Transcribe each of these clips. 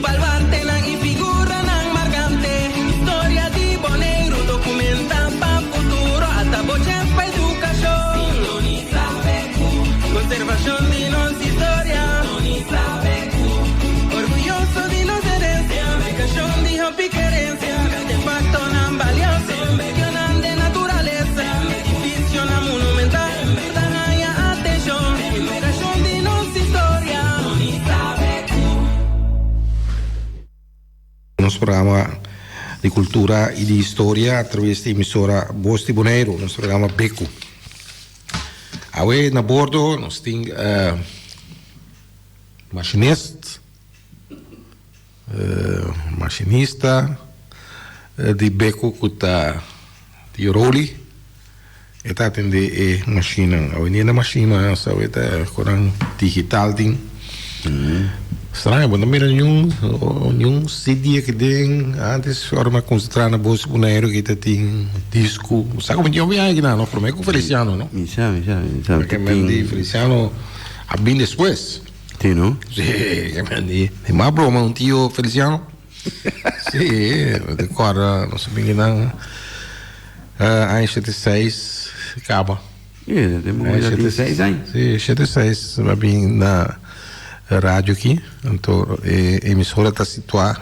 baluarte nang ifigura ng margante. Historia di Bonaire, documenta pa futuro at abochen pa edukasyon. Conservación de nuestra historia. Orgulloso de nuestra herencia. Educación de piquerencia. Artefacto tan valioso. Mencionan de naturaleza. Edificio na monumental. Dahaya atención. Educación de nuestra historia. Nuestro programa de cultura y de historia a través de emisora Voz de Bonaire, nuestro programa Beku. Awe na bordo, nós tem machinista de beco que está de roli, e tá atende a máquina. Awe nem na máquina, sabe, tá com digital ting. Estranho, mas não mira nenhum CD que tem antes forma concentrar na bolsa boneiro que tem disco. Sabe como eu vi aí não? Para mim com Feliciano, não? Mi sa. Porque me Feliciano a bem depois. Sim, não? Sim, que me di. É mais broma um tio Feliciano. Sim, decora, não sei bem não. Em 76 acaba. É, temos 76 anos. Sim, 76, vai bem na rádio aqui, então a emissora está situada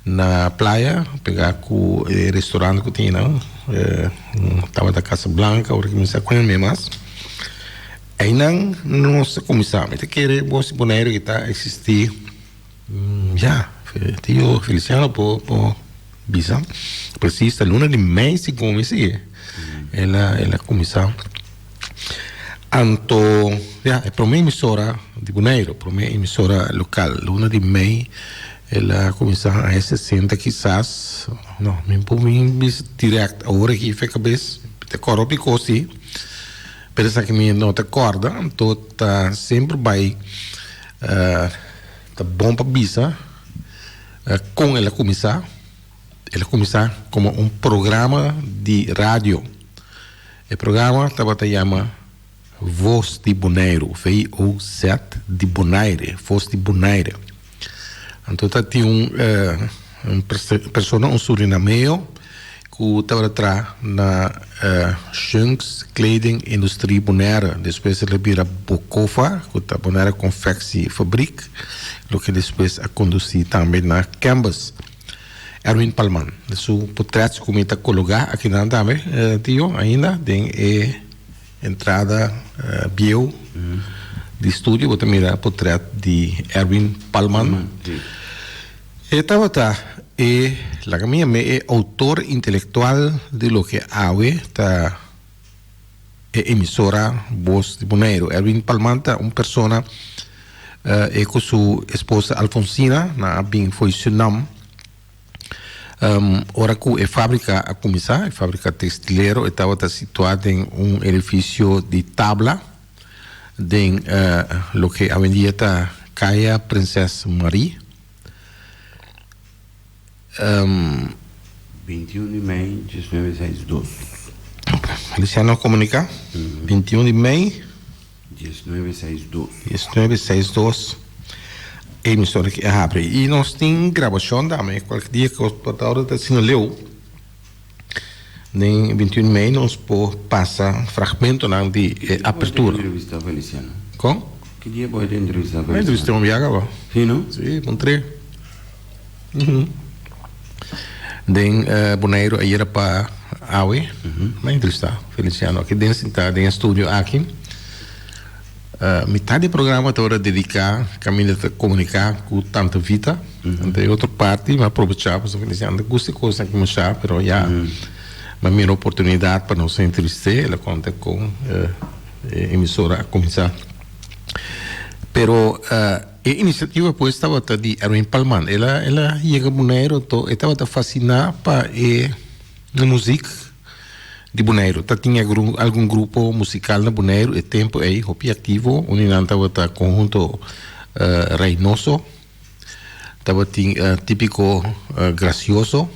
na praia, pegar com o restaurante que tinha, não? Estava da Casa Blanca, o que me sa com ele mesmo. Aí não se começava, mas querer você boneiro que está existir, já, tio Feliciano por bisa, precisa luna de mês se comece, ela começava. Anto, é para uma emissora de Bonaire, para uma emissora local, luna de mei, ela começou a 60 quizás, não, me põe direto, a hora que fica bem, te coro pico sim, pensa que me não te acorda, então tá sempre vai, tá bom para bisa, com ela começar como um programa de rádio, o programa estava te chama Voz de Bonaire, V-O-Z de Bonaire, Voz de Bonaire. Então, tinha um surinameo que estava atrás na Junks Kleding Industrie Bonaire. Depois ele vira Bokova, que está Bonaire Confectie Fabrik, o que depois a conduzir também na Canvas. Erwin Palman, seu portrait como está colocado aqui na também, tio, ainda tem entrada bio de estúdio, vou mirar o portrait de Erwin Palman. Estava la minha é autor intelectual de lo que AWE tá emissora Voz de Bonaire. Erwin Palman tá uma pessoa com sua esposa Alfonsina, na bem foi seu nome. Ora que a fábrica a começar, a fábrica textileira estava situada em edifício de tabla, em lo que avenida Caia Princesa Marie. 21 de maio de 1962. Feliciano comunica? 21 de maio 1962. 1962. Emissora que abre. E nós temos gravação também. Qualquer dia que o portador está sendo leu, em 21 de maio, nós podemos passar fragmento de abertura. Que entrevista Feliciano? Com? Que dia pode entrevistar Feliciano? Entrevista um viaga, sim, não? Sim, encontrei. Den Bonaire aí era para AWE, mas entrevistar Feliciano. Aqui dentro está em estúdio aqui. Metade do programa toda dedicar caminho de comunicar com tanta vida, tem outra parte mas aproveitar para Feliciano gosta coisa que mostrar, pero já uma minha oportunidade para nos entrevistar, ela conta com emissora a começar, pero a iniciativa pues estava de Erwin Palman, ela chega a Bonaire, estava fascinada para a música de Bonaire. Tinha algum grupo musical na Bonaire, e tempo aí, hopi ativo, unidade estava conjunto Reynoso, estava típico gracioso,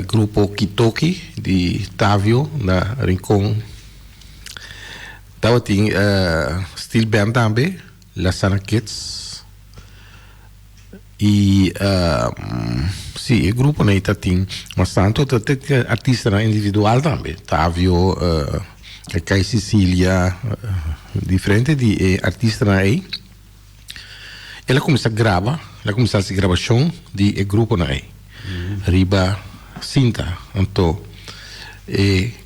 grupo Kitoki de Tavio na Rincón, estava Steel Band também, La Sana Kids, E sim, o grupo né tem bastante artista individual também. Tavio, Kai Sicilia, diferente de artista aí. Ela começa a gravar, ela começa a fazer gravação de grupo aí. Riba cinta, então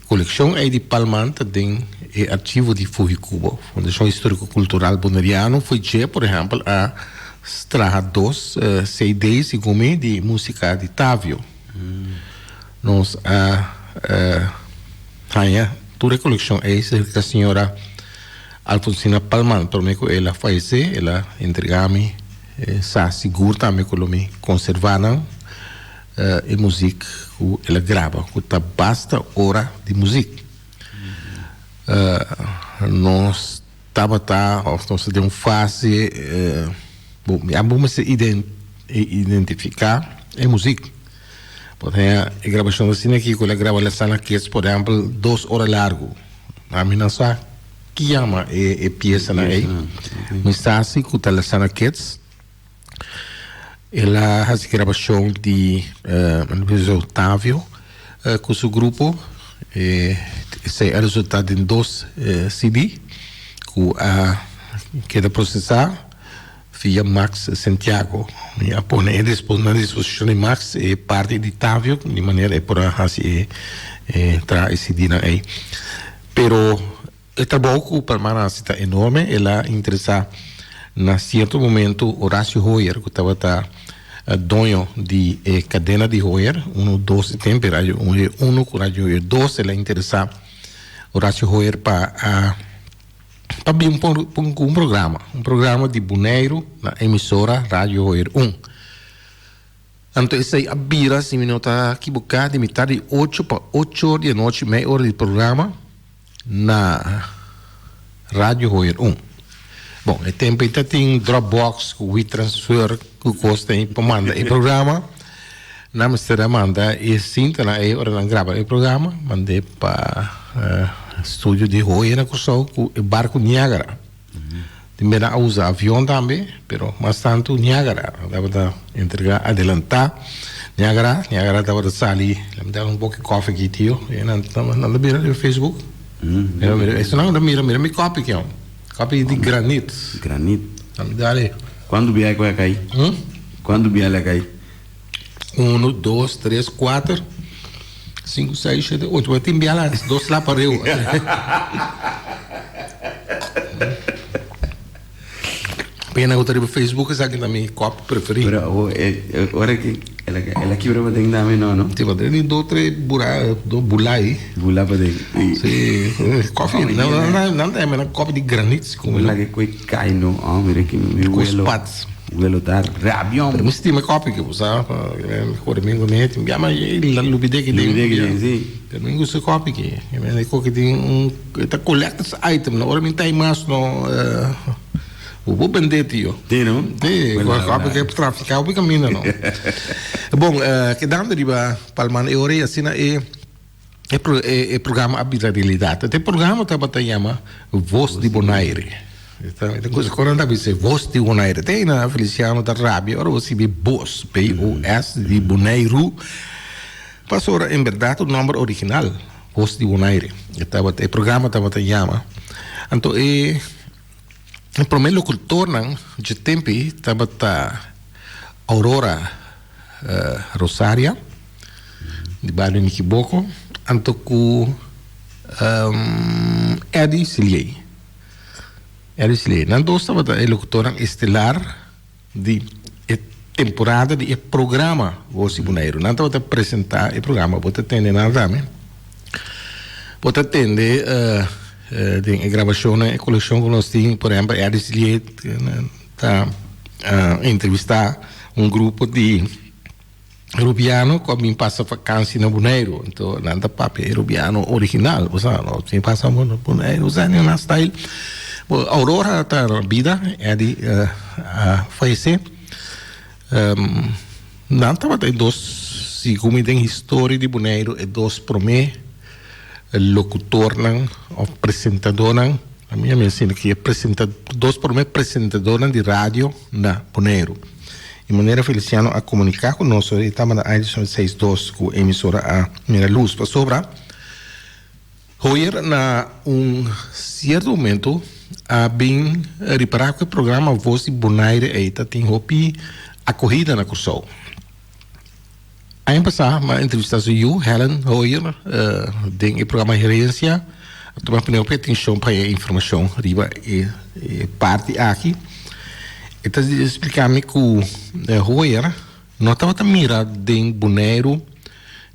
coleção aí de Palmanta tem arquivo de Fujicubo, Fundação Histórico-Cultural Boneriano, foi por exemplo, a extrair 2 CDs e gome de música de Tavio. Nós toda a coleção é a senhora Alfonsina Palman, por ela faleceu, ela entregou-me, sa seguro também que me conservaram a música que ela grava, que tá basta hora de música. Nós nós temos fase, vamos identificar a música. Portanto, a gravação assim aqui, quando ela grava a sala que por exemplo, 2 horas largo. A mim não sabe que chama a peça aí. Mas está assim, com a sala Kids, ela faz a gravação de Otávio com seu grupo. Esse é o resultado de 2 CD que queda processar via Max Santiago. A pôr depois na disposição de Max é parte de Távio, de maneira por assim tra esse dia aí. Pero o trabalho que o Palmeiras está enorme, ela interessa na certo momento Horácio Royer, que estava dono de cadena de Royer, 2 tempo, rádio 1 com rádio Royer 2, ela interessa Horácio Royer para abrir um programa de boneiro na emissora Rádio Royer 1. Então, esse aí abira, se me não está equivocado, de metade de 8 para 8 horas da noite, meia hora de programa na Rádio Royer 1. Bom, o tempo ainda tem Dropbox, o WeTransfer, que custa para mandar o programa. Na mistura manda e cinta na hora de gravar o programa, mandei para estúdio de Royer na Cursão com o barco Niágara. Também usa avião também, mas tanto Niágara, dava de entregar, adelantar. Niágara dava de sair, me dá pouco de café aqui, tio, e não mira no Facebook. Isso não, mira meu copo aqui, copo de granito. Granito? Me dá ali. Quando vier vai cair? Quando vier vai cair? 1, 2, 3, 4, 5, 6, 7, 8. Vai ter enviar lá, 2 lá para eu. Pena que eu tenho no Facebook, sabe que é meu copo preferido. Agora que ela quebra para dentro também, não? Tipo, tem 2, 3 bulá aí. Bulá para dentro? Sim. Coffee, não tem, mas copo de granito. Bulá que cai no homem, que meu huelo. Com os patos. O huelo tá rabião. Mas se tem uma copo que usar, por mim, mas ele lubide que tem. Sim. Eu não uso copo que. Eu que tem está collected item, na hora me tem mais no vou vender, tio. Tem, não? Tem, copo que é para traficar, o caminho, não. Bom, que dando de Palman, eu orei assim, é programa Habitabilidade. Até programa estava chama Voz de Bonaire. Então, coisa que não dizer Voz de Bonaire. Tem na Feliciano da Rábia, agora você vê Voz, P-O-S, de Bonaire. Passou, em verdade, o nome original, Voz de Bonaire. O programa estava chama. Então, o primeiro locutor, de tempo, estava Aurora Rosária, de bairro Niquiboco, então com Eddie Sillier. Então, estava o locutor estelar de temporada de programa Voz de Bonaire. Não estava a apresentar o programa, você atende nada, você atende a gravação, a coleção que nós temos, por exemplo, Eddie Sillier está entrevistar grupo de rubiano que me passa vacância no Bonaire. Então, nada papo rubiano original, você não tem passa no Bonaire, você não na style. Aurora está na vida, Eddie faleceu. Não estava tem 2, segundo tem história de Bonaire, e 2 para mim, locutor, apresentador, a minha ensina que é 2 para mim apresentador de rádio na Bonaire. de maneira Feliciano a comunicar conosco. Ele estava na edição 62 com a emissora a Mira Luz para sobrar. Hoje, na certo momento, a bem reparar que o programa Voz de Bonaire Eita tem hopi acorrida na Cursou. Aí passar uma entrevista com eu, Helen Hoyer, tem o programa Gerência. Tomar pneu para atenção para a informação riba e parte aqui. Então explicar-me que o Hoyer não estava mirando em Bonaire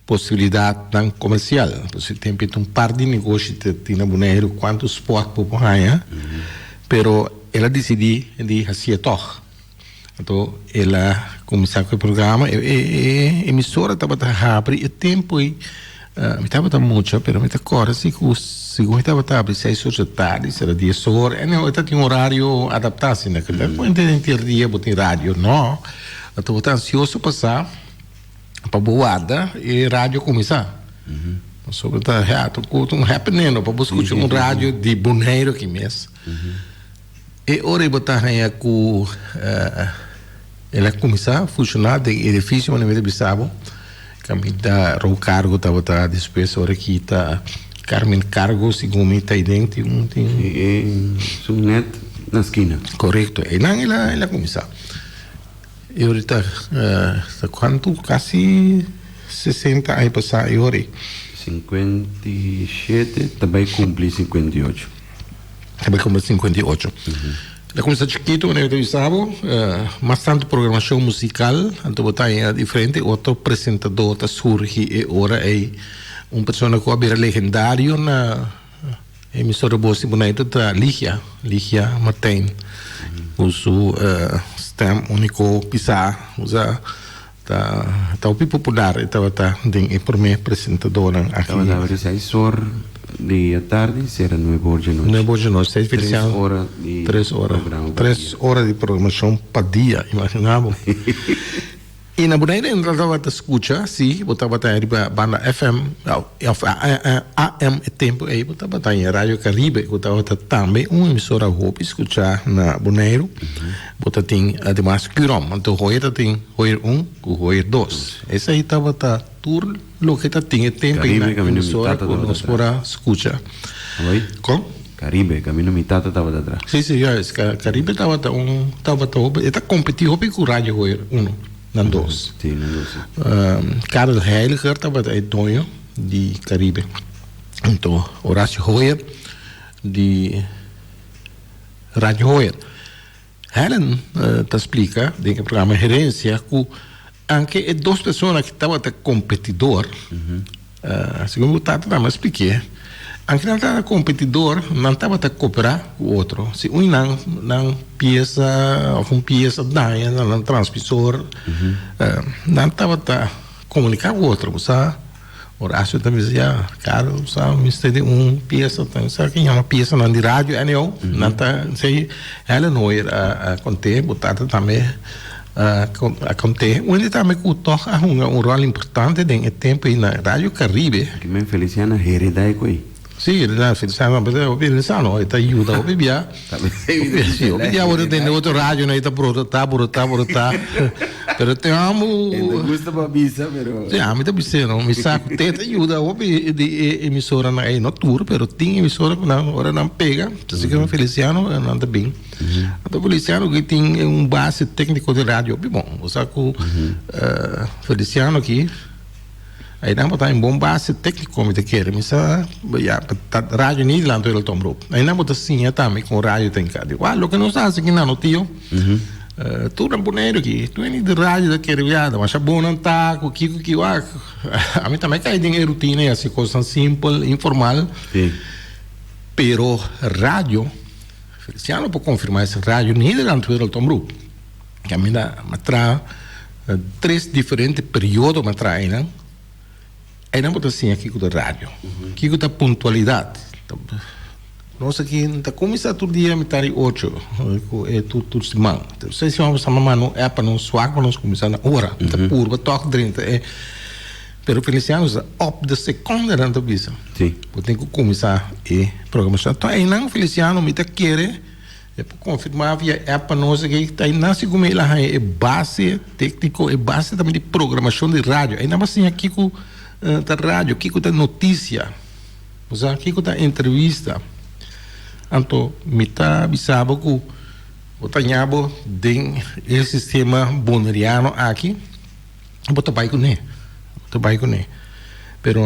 possibilidade não comercial. Você tem um par de negócios que na Bonaire quanto esporte por ganhar, pero ela decidiu de fazer toque. Então ela começou com o programa e a emissora estava a abrir o tempo e me estava muito, pero me agora se o segundo estava a abrir 6 horas da tarde, era 10 horas, e não tinha um horário adaptado, né? Quando tem dia botar rádio, não. Então eu ansioso passar para boada e rádio começar. Sobre o reato, um happening, para buscar um rádio de Bonaire aqui mesmo. E hora botar aí com ela começar a funcionar de edifício onde me bisabo. Kami da ro cargo estava a despesa hora que está Carmen Cargo segundo me está dentro tem subnet na esquina. Correto. E não ela começar. E ahorita quanto quase 60 aí passar e hora 57 também cumpri 58. Também cumpri 58. Ela começou chiquito, quando eu entrevistava, bastante programação musical, então botar em diferente, outro apresentador que surge e agora é uma pessoa que é legendário na emissora Voz de Bonaire, Ligia Martin. Uso stem único pisar, usa tá o popular, estava em primeiro apresentador aqui. Estava a 6 horas de tarde, será 9 horas de noite. 9 horas de noite, 3 horas de programação para dia, imaginava. E na Bonaire entrava a escuta, sim, botava a banda FM, AM tempo aí, botava a Rádio Caribe, botava também uma emissora roupa escutar na Bonaire, botava ademais Curom, então Hoyer tem Hoyer 1 e Hoyer 2. Esse aí estava tudo lo que tinha tempo aí na emissora com nós para escutar. Como? Caribe, caminho mitad estava atrás. Sim, Caribe estava competindo com o Rádio Hoyer 1. Não dois. Sim, não dois. Karel Heiliger estava dono de Caribe. Então, Horácio Hoyer de Rádio Hoyer. Helen te explica, em o programa Gerência, que anche duas pessoas que estavam competidor, segundo o Tato também expliquei, anche não estava competidor, não estava a cooperar com o outro. Se um não peça, ou peça daí, não transmissor, não estava a comunicar com o outro, sabe? Horácio também dizia, cara, sabe, mistério peça, sabe quem é uma peça não de rádio, não está, sei, ela não era a conter, botada também a conter, onde também o toque um rol importante no tempo na Rádio Caribe. Que me Feliciano heredai coi. Sì, Feliciano, Feliciano, está aiuta, o bebia. Sì, o bebia ora tem outro rádio, né, está portar. Pero te amo. Me gusta babisa, pero. Sì, mi tá dizendo, mi sa que te ajuda o de emissora na no tour, pero tem emissora que não, ora não pega, assim que Feliciano não tá bem. Então Feliciano que tem base técnico de rádio, bom, o saco Feliciano aqui. Aí não botar em bom base técnico como te quer, mas rádio nem lá ele tomou. Aí não botar assim também com rádio tem cá. Digo, lo que não está assim não tio. Tu não boneiro aqui, tu é de rádio da querida, mas a boa não tá com que a mim também cai em rotina assim coisa simples, informal. Sim. Pero rádio, Feliciano pode confirmar esse rádio nem lá ele tomou. Que a mim dá matra 3 diferentes períodos matra aí, não? Aí não pode assim aqui com a rádio, aqui com a pontualidade. Nós aqui está começando todo dia metade 8, é tudo semana. Não sei se vamos chamar não é para não suar para nós começar na hora, está puro, toque 30. Pero Feliciano up de segunda dentro disso. Sim. Tem que começar a programação. Então aí não Feliciano me tá querer É para confirmar via app nossa que está aí nasce como ela é base técnico, é base também de programação de rádio. Ainda mais assim aqui com da rádio, aqui com da notícia, aqui com da entrevista. Então, me tá bisabo que o tanhabo den o sistema boneriano aqui, bota bai com né, pero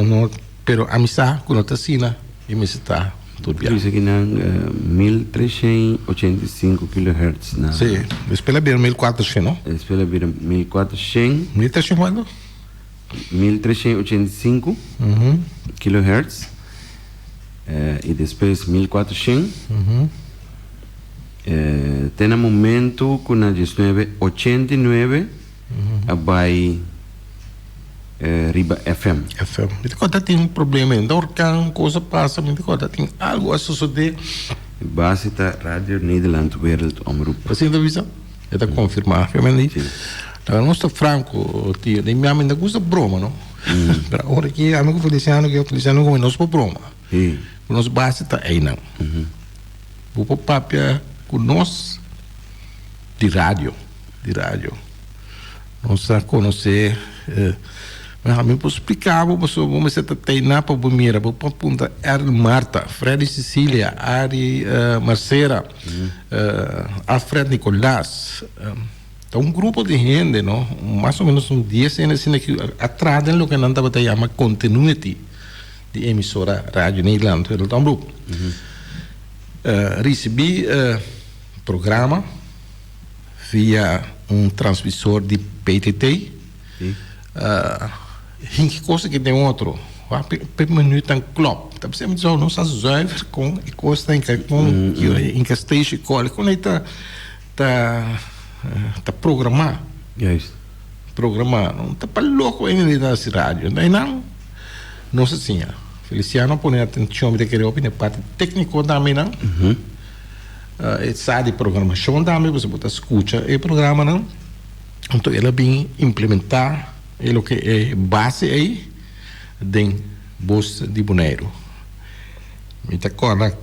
a missa com outra sina e me está tudo bem. Isso aqui na 1385 kHz na. Sim, espera bem 1400, não? Espera bem 1400. 1300 quando? 1385 kHz. E depois 1400. Tem um momento com a 1989 vai Riba FM. Me conta tem problema ainda, orcan, coisa passa, me conta tem algo a suceder. Base da Rádio Nederland Wereldomroep. Você ainda avisa? É da confirmar, realmente. Então, não estou franco, tio, nem me ainda gosta broma, não? Para hora que amigo Feliciano como nós por broma. O nosso base está aí não. O papel com nós de rádio. Nós a conhecer mas me posso explicar, vamos treinar para o Mira, para punta Ari Marta, Fred Cecília, Ari Marcera, Alfred Nicolás. Então, um grupo de gente, não? Mais ou menos 10 anos que atrás do que não estava chamando continuity de emissora Rádio Nederland. Então, recebi programa via transmissor de PTT. Que coisa que tem outro per minuut een klop. Dat betekent zo, não está zuiver com e coisa em que stage call, com aí tá programar. Programar, não tá para louco ainda da rádio. Daí não se tinha. Feliciano põe atenção de querer opinar parte técnico também não. Sabe de programação também, você pode escutar o programa não. Então ela bem implementar o que é base aí de voz de boneiro. Me tá agora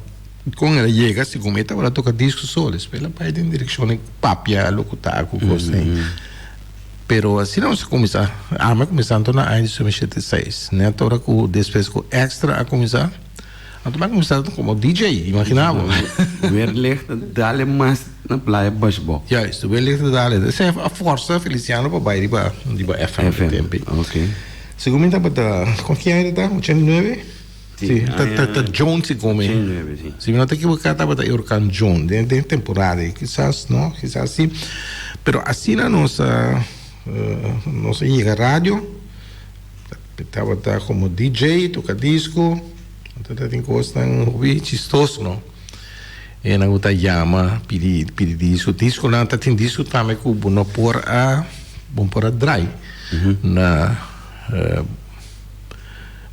quando ela chega se comenta ela toca disco solo, ela vai em direção em papia locutar com coisa aí. Pero assim não se começa, mas começando na ano 2076, né? Agora com depois com extra a começar. Então vai começar como DJ, imaginava. Weerlicht dale mais na praia baseball. Juist, weerlicht dale. Dat is a força Feliciano para bair de FM tempo. Ok. Segundo para com quem era tá? 89? Sim, tá Jones se come. 89, sim. Se não te equivocar tá para Urcan John, de temporada, quizás não, quizás sim. Pero assim na nossa chega rádio, estava como DJ, toca disco. Então tem coisa tão chistoso, não? E na outra chama pedir disco não tem disco também que bom por a dry na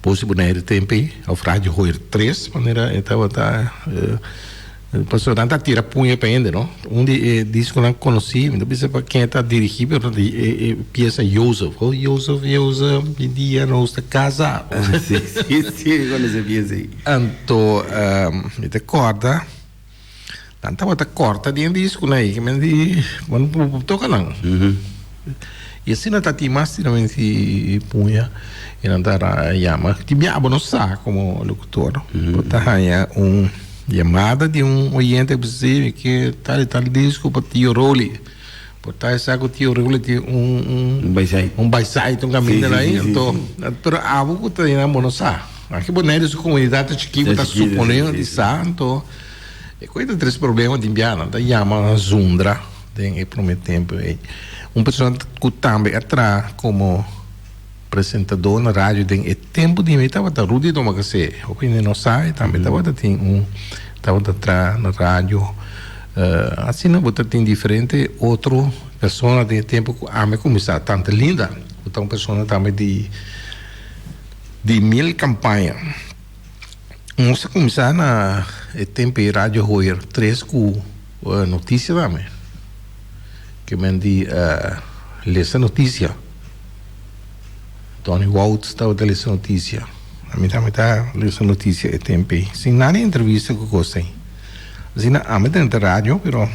possibilidade tempo ao rádio Roer 3 maneira estava passou tanta tira punha para ainda, não? Onde disco não conheci, então pensei para quem está dirigindo peça Joseph, dia nós está casado. Sim, quando você pensa aí. Então, me recorda, tanta outra corta de disco, né? Que me diz, quando toca não. E assim não está mais tiramente punha e não está chama, tipo não sabe como locutor, está aí chamada de oyente possível que tal disco para tio Roli. Portanto, sabe que o tio Roli tem baisai, um caminho aí. Então, pero a pouco tem na monossá. Aqui boneiro de comunidade chiquita está suponendo de santo. E coisa três problemas de Indiana, da chama Zundra, tem prometo tempo aí. Pessoa que também atrás como apresentador na rádio tem tempo de estava da Rudy do Magacê, opinião não sai também estava atrás na rádio assim não botar tem diferente outro pessoa tem tempo a me começar tanto linda então pessoa também de mil campanha nós começar na tempo rádio Roer 3 com notícia também que me di essa notícia Tony Waltz estava dando essa notícia. A mim também está lendo essa notícia é tempo. Sem nada entrevista com você. assim na amet na rádio, pero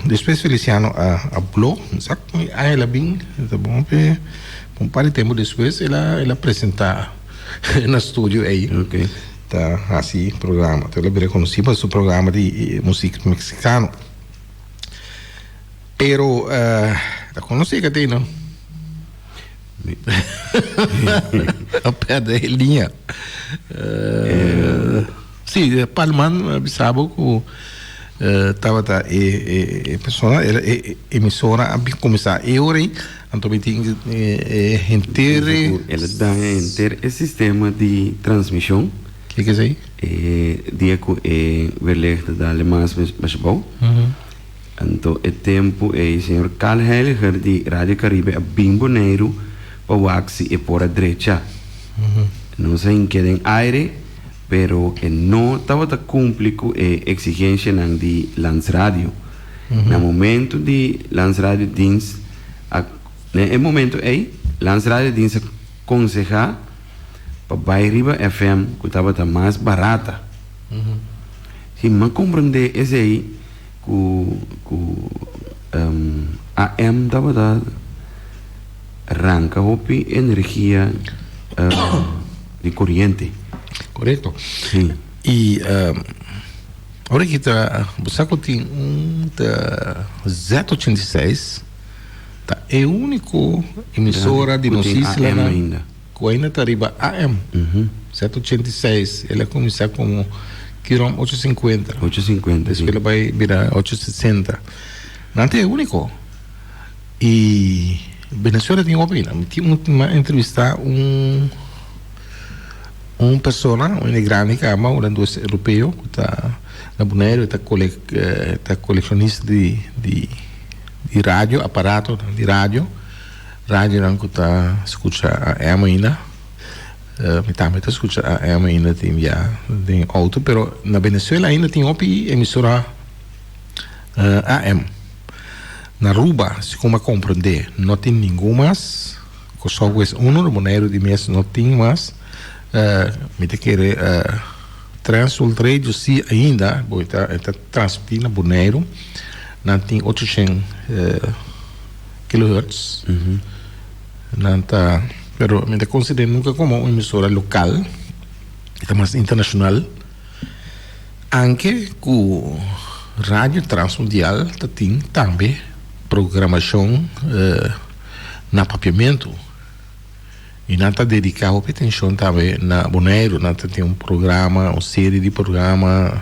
depois Feliciano habló, exacto, ela bem, tá bom, um par de tempo depois ela apresenta no estúdio aí. Ok. Tá assim programa, então ela reconhecida por seu programa de música mexicano. Pero tá conhece que tem, não? A pé da linha. Sim, Palman sabe que estava pessoa emissora a começar eu então tem inteiro ela dá inteiro esse sistema de transmissão que é isso aí dia que verlegde da alemãs mas bom então o tempo o senhor Carl Heiliger de Rádio Caribe a bem boneiro para o axi e por a direita não sei em que tem aire pero não estava a cumprir com a exigência de Landsradio. No momento de Landsradio dienst, no momento aí, Landsradio dienst aconselhar para Bairiba FM que estava mais barata. Se não compreender esse aí, AM estava a arranca hopi energia de corrente. Correto. Sim. E agora que você tem Z86, tá, é o único emissora de notícias lá ainda. Que ainda está arriba AM. Z86, ela começa como Quirom 850. 850. Depois ela vai virar 860. Não é o único. E Venezuela tem opinião. Tinha uma entrevista persona, um imigrante que ama, um europeu, que está na Bonaire, está colecionista de rádio, aparato de rádio não que está escuta a ainda, também está escuta a ainda tem auto, pero na Venezuela ainda tem emissora AM. Na Aruba, se como compreender, não tem nenhum mais, que só é no Bonaire de mês não tem mais. Me te querer Transul Radio sim ainda está transmitindo Bonaire não tem 800 kHz não está pero me te considero nunca como uma emissora local está mais internacional anche com rádio transmundial tem também programação na papiamento. E não está dedicado a atenção também na Bonaire, não tem um programa, uma série de programas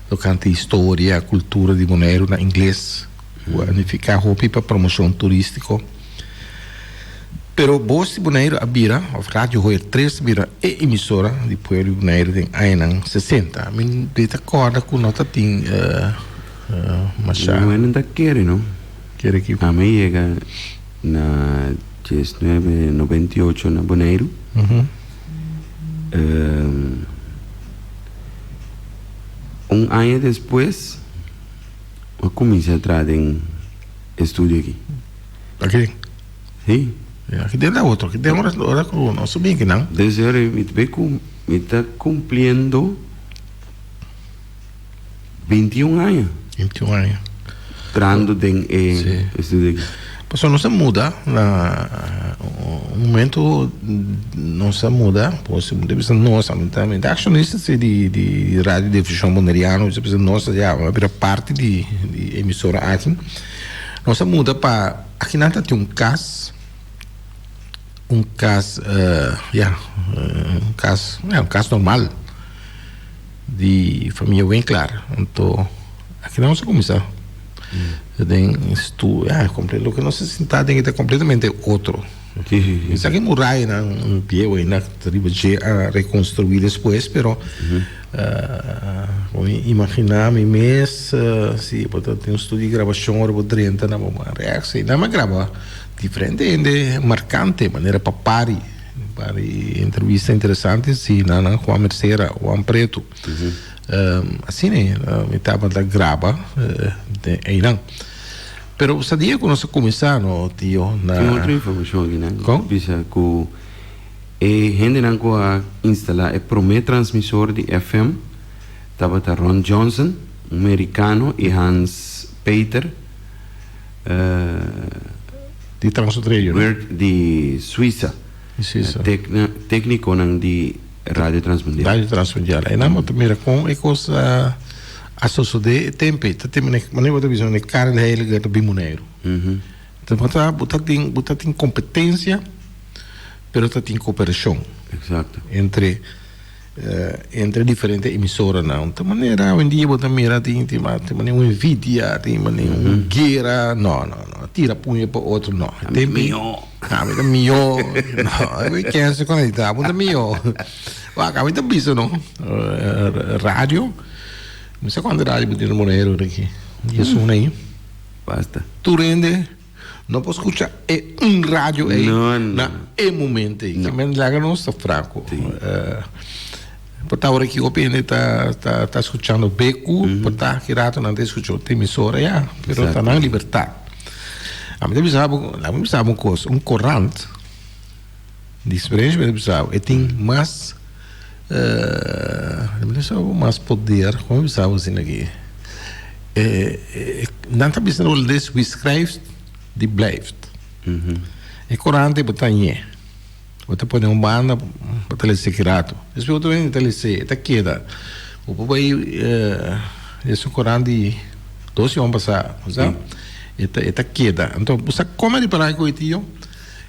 do canto história, cultura de Bonaire na inglês, unificar para promoção turística. Pero Voz de Bonaire a Bira, a rádio Roer 3 Bira e emissora de Pueblo de Bonaire tem ainda 60. A mim de acordo com nota tem Não é nada querer, não? Quer que a mim chega na 1998 na Bonaire. Ano depois eu comecei a entrar em estúdio aqui. Aqui? Sim. Aqui tem outro, aqui tem hora com não subi que não. Desde agora me está cumprindo 21 anos. 21 anos. Entrando em estúdio aqui. Pues não se muda, no momento não se muda, pues deve ser nossa, também acionistas de rádio de difusão boneriano, deve ser nossa, já vira parte de emissora aqui, não se muda para, aqui não tem um caso normal, de família bem clara, então, aqui não se começa. Tem completo, lo que no se sienta tem que ter completamente outro. Isso aqui murai na pie ainda a reconstruir depois, pero imaginar me mês se tem um estúdio de gravação ou 30 na uma reação, ainda mais grava diferente, ainda marcante, maneira para entrevista interessante, se na Juan Mercera, Juan Preto. Assim né, me estava da grava aí não. Pero sabia que nós começamos, tio, na. Tem outra informação aqui, né? Como? Bisa que gente não a instalar o primeiro transmissor de FM, estava Ron Johnson americano, e Hans Peter, Die Transradio. werd di Suïssa, Isso. tecnico di Radio Transmundial. Radio Transmundial. E namo mira com ecos asoso de tempo, tem maneira de visão de Karel Heilige de Bimoneiro. Então botar tem competência, pero tem cooperação. Exato. Entre diferentes emissoras não. De maneira hoje em dia botar mira tem maneira uma envidia, tem maneira uma guerra, não, tira punha para outro não. Tem Mio. Kami mio, não, eu quero se conectar, muito mio. Kami tá bicho não, rádio, não sei quando rádio botar no Moneiro daqui, isso aí. Basta. Tu rende, não posso escutar é rádio aí, na momento aí, que me larga não está fraco. Por hora que eu penso tá escutando beco, por estar que rato não está escutando tem emissora já, pero está na liberdade. A mim precisava uma coisa, corante de experiência, mas precisava e tem mais mais poder, como precisava assim aqui. Não está pensando das wie schrijft, die blijft. E corante botar nhé. Você pode banda para telesecurato. Depois você vem telese, está queda. O papai esse corante 12 anos passar, sabe? Está queda. Então, você como de para com isso?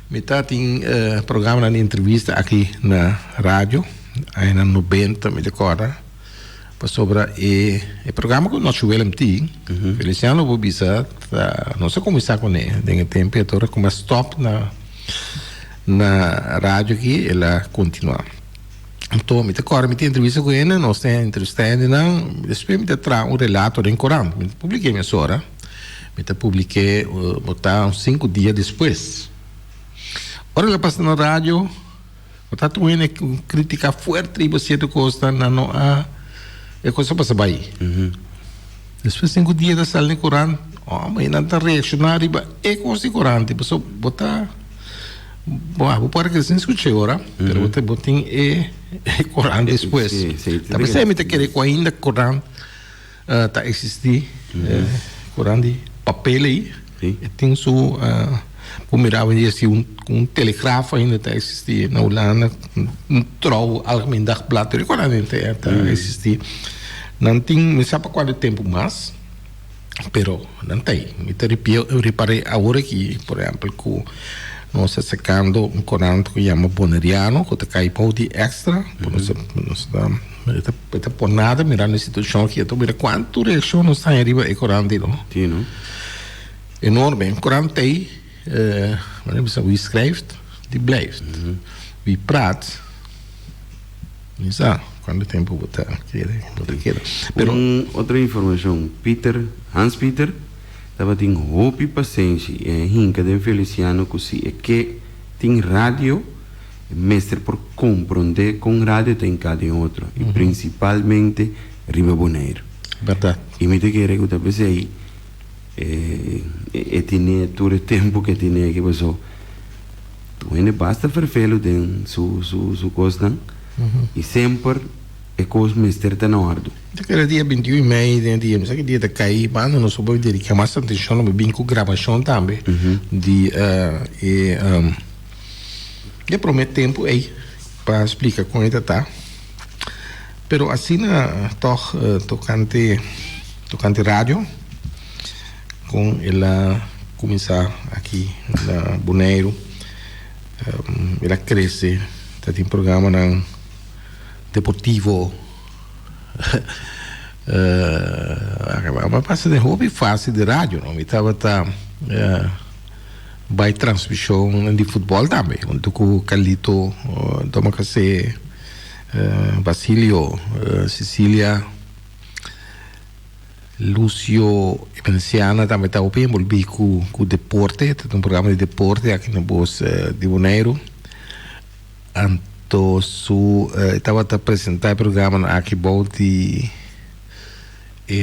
Me tá tem programa na entrevista aqui na rádio, aí na 90 me decora. Sobre o programa que nós tivemos aqui, Feliciano vou bisa, não sei como está com ele, tem temperatura como stop na rádio aqui, ela continua. Então, me decora, me tem entrevista com ele, nós temos entrevistando, depois me traz relato em Corão, me publiquei minha hora. Eu publiquei botar 5 dias depois. Ora, ela passa na rádio, botar tu uma crítica forte e você te costa não é coisa para saber. Depois 5 dias da sala no Corão, mas não está reacionando, é coisa de Corão, tipo só botar, vou para que você não escute agora, mas botar botinho é Corão depois. Talvez você me te querer com ainda Corão está existir, Corão de papel aí, tem sua mirar assim telegrafo ainda está existir na Holanda, Trouw Algemeen Dagblad, está existir. Não tem, não sabe quanto tempo mais, pero não tem. Eu reparei agora que, por exemplo, que nós estamos sacando corante que chama Boneriano, que está caindo de extra, está por nada, mirando a situação que eu estou mirando quanto reação não está em arriba é corante, não? Sim, não? Enorme. Corante aí, wie schrijft, die blijft. Wie praat, niet zo. Quanto tempo botar queda. Pero outra informação, Hans Peter, estava tendo hope e paciência e hinca de Feliciano que tem rádio, mestre por compreender com rádio tem cada outro e principalmente Riba Boneiro. Verdade. E me te quero que eu pensei e tinha todo o tempo que tinha que passou. Tu ainda basta farfelo de su costa e sempre é coisa mestre tá na ordem. Aquele dia 21 de maio, não sei que dia da cair, mas não sou bom dizer que mais atenção no bem com gravação também de eu prometo tempo aí para explicar como ele tá. Pero assim na tocante rádio com ela começar aqui na Boneiro, ela cresce, tem programa na deportivo, mas passa de hobby fácil de rádio, não? Estava by transmissão de futebol também, onde com Carlito, Domacase, Basilio, Cecília, Lúcio e Veneziana também está envolvido com o deporte, tem um programa de deporte aqui na Bolsa de Boneiro. Então, estava a apresentar o programa aqui de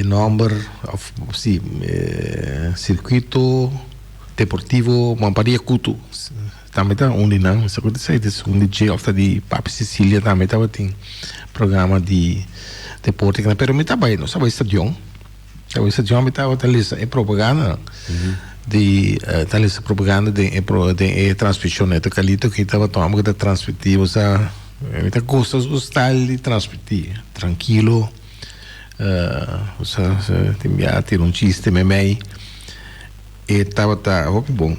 number of circuito deportivo Mamparia Cuto. Também está onde não, isso acontece, onde dia of de Papi Sicília também estava tem programa de deporte que não permite bem, não sabe estadião. Então, essa jovem estava é propaganda. De essa propaganda de transmissão né, calito que estava tomando da transmitir, muita coisas gostar de transmitir, tranquilo, você tem ter um chiste meio e estava bom.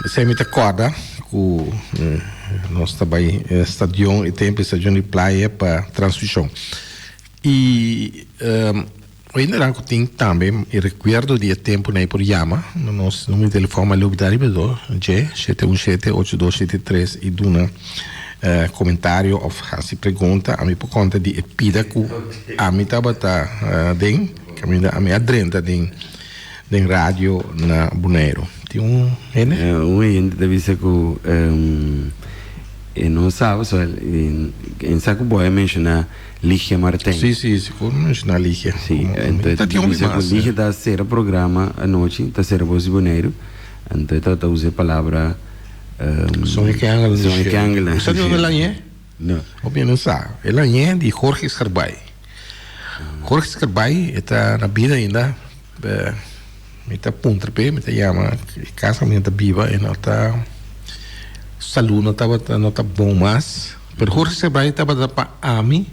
Você me acorda com nós trabalhamos estadião e tempo estadião de praia para transmissão e ainda não tem também e recuerdo de tempo nem por chama no nosso número de telefone ali obter bedo G7178273 e duna comentário ou se pergunta a mim por conta de pida que a mim estava den caminho a minha adrenta den rádio na Bonaire tem né ainda deve ser que não sabe só em saco boa mencionar Ligia Martins. Sim, mencionar Ligia. Sim, então Ligia da ser programa à noite, da ser voz Bonaire, então está usa a palavra Sonho que Angela. Sabe onde ela é? Não. Obviamente não sabe. Ela é de Jorge Escarbay. Jorge Escarbay está na vida ainda, me está punta me está chama casa me está viva e não está saúde não está bom mais. Pero Jorge Escarbay estava para mim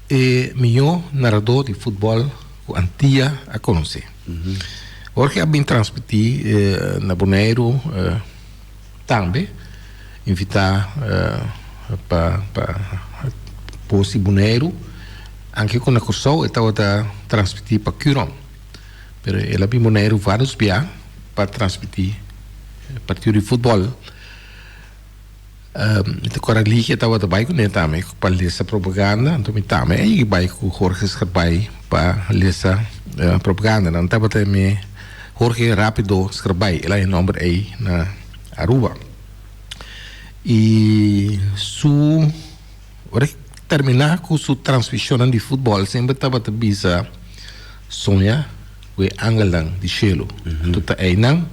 e melhor narrador de futebol que antia a conhecer. Jorge ha bem transmitir na Bonaire também invitar para posi Bonaire anche con la corso estava a transmitir para Curon pero ela bem Bonaire vários via para transmitir partido de futebol agora ali que estava também com ele também para ler essa propaganda então me também e vai com Jorge Escarbay para ler essa propaganda não estava também Jorge Rápido Escarbay ela é nome aí na Aruba e terminar com sua transmissão de futebol sempre estava a bisa sonha com Angelan de Chelo tu tá aí não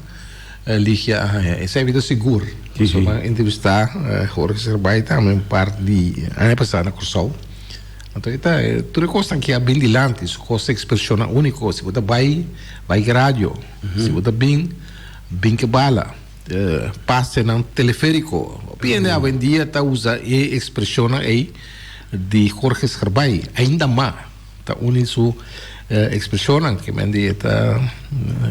Ligia essa é vida segura só para entrevistar Jorge Escarbay também parte de ano passado na Corsol então tudo coisa que é bem dilante isso coisa expressão única se você vai rádio se você bem que bala passe no teleférico bem hoje em dia está usando a expressão aí de Jorge Escarbay ainda mais está unindo expressão que me diz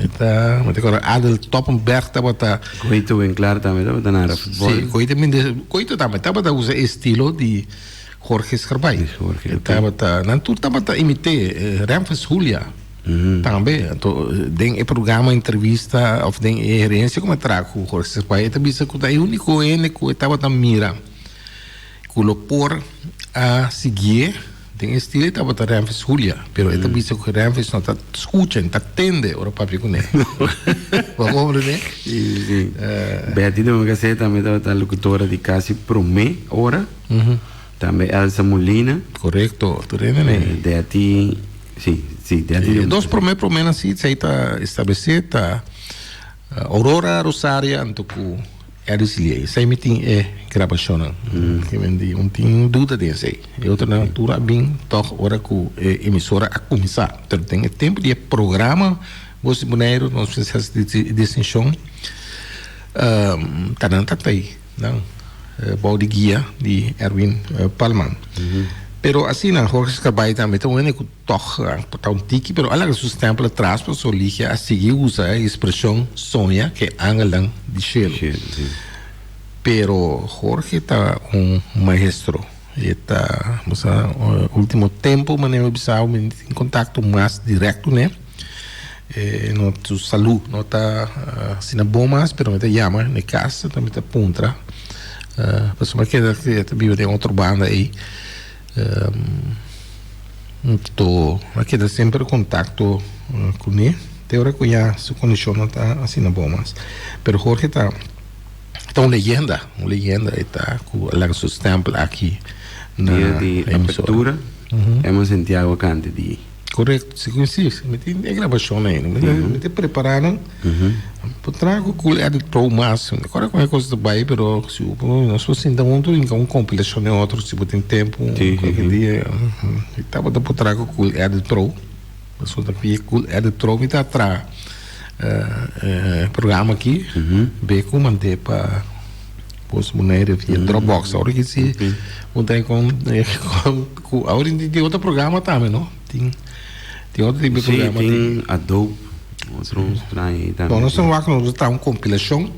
está Adel Toppenberg estava Coito bem claro também estava na futebol sim Coito também estava a usar estilo de Jorge Escarbay estava não tudo estava a imitar Ramfes Julia também então tem programa entrevista ou tem herência como trago o Jorge Escarbay também isso que é o único que estava a mira que lo por a seguir tem estilo estava a Ramfes Julia pero é também isso que Ramfes não está escuta está atende ora papi com ele vamos né sim Beatriz Magacé também estava a locutora de Casi Promé ora também Elsa Molina correto tu né Beatriz sim dois promé assim está estabelecida Aurora Rosária antuku Erisilia sai meeting gravação que vendi tem dúvida desse e outra natura bem toch ora com emissora a começar então tem tempo de programa você Bonaire nós precisamos de distinção tá aí não bom de guia de Erwin Palman pero assim na Jorge Escarbay também então é que toch tá tique pero algo sus tempo atrás para só liga a seguir usa a expressão sonha que Angelan de Chelo pero Jorge tá maestro e tá último tempo maneiro Bissau em contato mais direto né no tu saúde não tá assim bom mas pero me chama na casa também tá puntra pessoa que vive de outra banda aí estou aqui sempre em contato com ele tem hora que já sua condição não está assim bom mas pero Jorge tá uma leyenda está com os tempos aqui na de abertura é Santiago Cante de correto se conhece me tem gravação aí me te prepararam trago cool é de pro máximo. Agora com a coisa do bairro, pero se nós fosse então muito em um compilação de outro se tem tempo, qualquer dia, estava da trago cool é de pro. Só da pia cool é de pro me tá atrás. Programa aqui, bem como manter para os boneiros via Dropbox. Agora que se tem com agora tem outro programa também, não? Tem outro tipo de programa. Tem Adobe, outros também. Então nós estamos aqui nós estamos compilação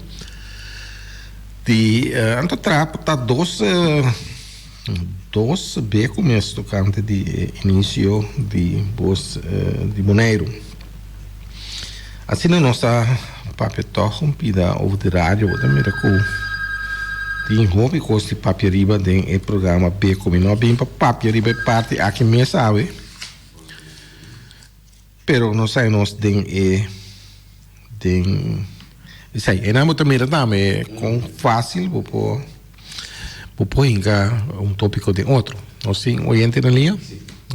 de anto tá dois bem começo do canto de início de de boneiro. Assim nós está papel torre pida over de rádio da miracle. Tem hobby costi papel riba den e programa B como não bem para papel riba parte aqui me sabe. Pero não sai nós den isso aí. E não também também com fácil vou pôr tópico de outro. Assim, oyente na linha.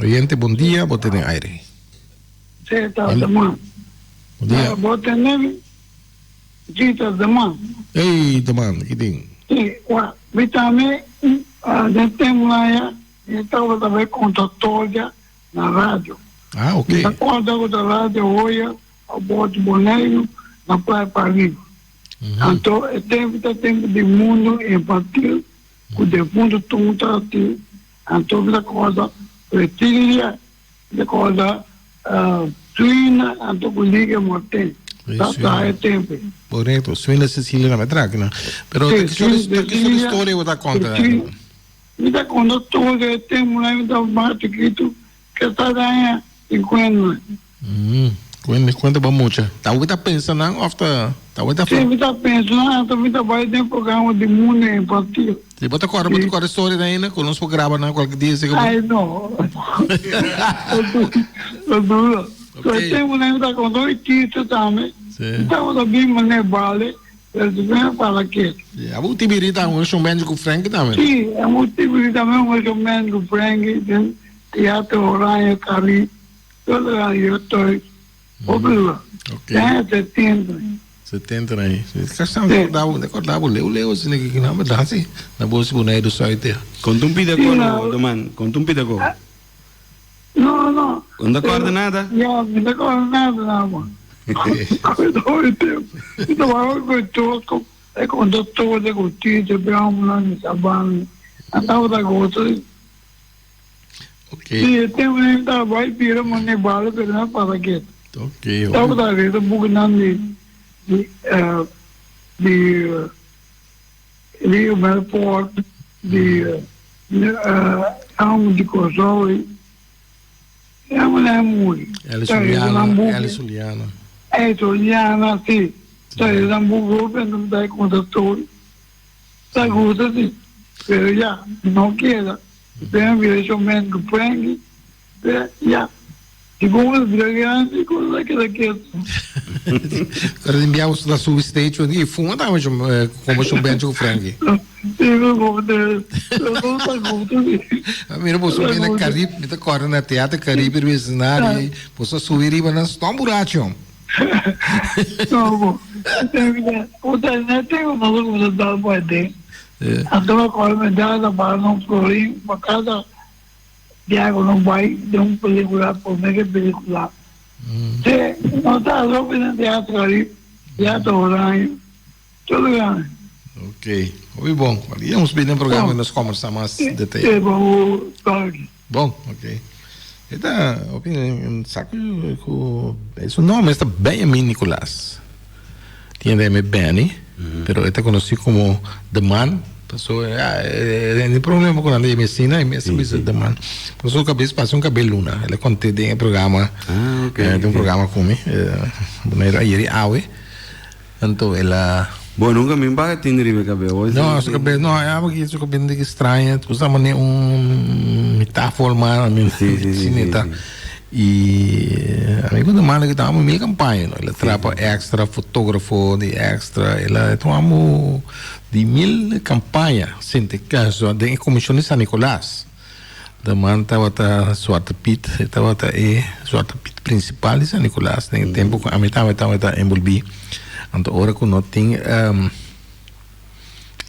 Oyente, bom dia, vou ter aire. Sim, tá bom. Bom dia. Vou ter dita demanda. Ei, demanda, que tem? Sim, vitamina de tempo lá, estava também com toda na rádio. Ah, ok. Na conta da rádio hoje, a bote boneiro na praia Paris. Então, é tempo de mundo infantil, com o fundo tudo então, da coisa, retilha, da coisa, suína, então, com liga morte. Tá, é tempo. Bonito, suína Cecília na metraca, né? Pero que história eu dar conta? Me dá conta todo, é tempo lá, me dá mais escrito, que está ganhando 50. Quando vamos muito. Talvez tá pensando after, talvez tá. Sim, está pensando, também trabalha dentro do programa de mundo infantil. Se bota a história ainda, conosco grava na qualquer dia, se Ai, não. Tô duro. Só temos nem da conta e título também. Então, da bima ne vale, eles vêm para aqui. A última irita um showman com Frank também. Sim, é muito irita também um showman com Frank, teatro Oranha Cari, todo eu estou. Obra. Ok. 70 aí. Questão de acordar o leu assim que não mas assim, na bolsa boneiro só aí ter. Conta pida com, man, conta pida com. Não. Não acorda nada? Não acorda nada, não. Cuidado tempo. Então vai com todo, é com doutor, é com tio, vamos lá no sabão. Andava da gota. Ok. Sim, tem um trabalho pira mane bala perna para aqui. Ok. Estava da vida bugnando de Rio Melport, de Almo de Cosói. É uma mulher muito. Ela é Suliana. É Suliana, sim. Está em Zambugo, não dá conta todo. Está gosta, sim. Mas já, não quer. Tem a vida somente com Frank. Já. E como grande, como daquela que Agora enviamos da sua stage e fuma da como bem com Frank. Sim, como de. Não está gosto, sim. A minha bolsa bem na Caribe, me tá correndo na teatro Caribe no cenário, posso subir e vai tão buraco. Não, o internet tem uma coisa que dá para ter. Então agora me dá para não florir, para cada Diago não vai de película por mega película. Se não está louco no teatro ali, teatro Oranho, tudo grande. Ok, foi bom. Íamos bem no programa e nós conversamos mais detalhes. É bom, bom, ok. Esta opinião, sabe que esse nome está Benjamin Nicolás. Tinha nome Benny, pero este conhecido como The Man. Passou, tem problema com a medicina e mesmo isso The Man. Passou a cabeça, passou um cabelo luna. Ele contei de programa, de programa comigo, boneiro aí awe. Então ela Bom, nunca me embarca tem de cabelo. Não, seu cabelo não, é algo que isso cabelo de estranho. Usa maneira metáfora, cineta. E amigo da mana que estava meio campanha, ele trapa extra fotógrafo de extra, ela tomamos de 1000 campanha, sente caso de comissão de São Nicolás. Da man estava a Zwarte Piet, estava a Zwarte Piet principal de São Nicolás, tem tempo a mim estava envolvido. Want ora ko no ting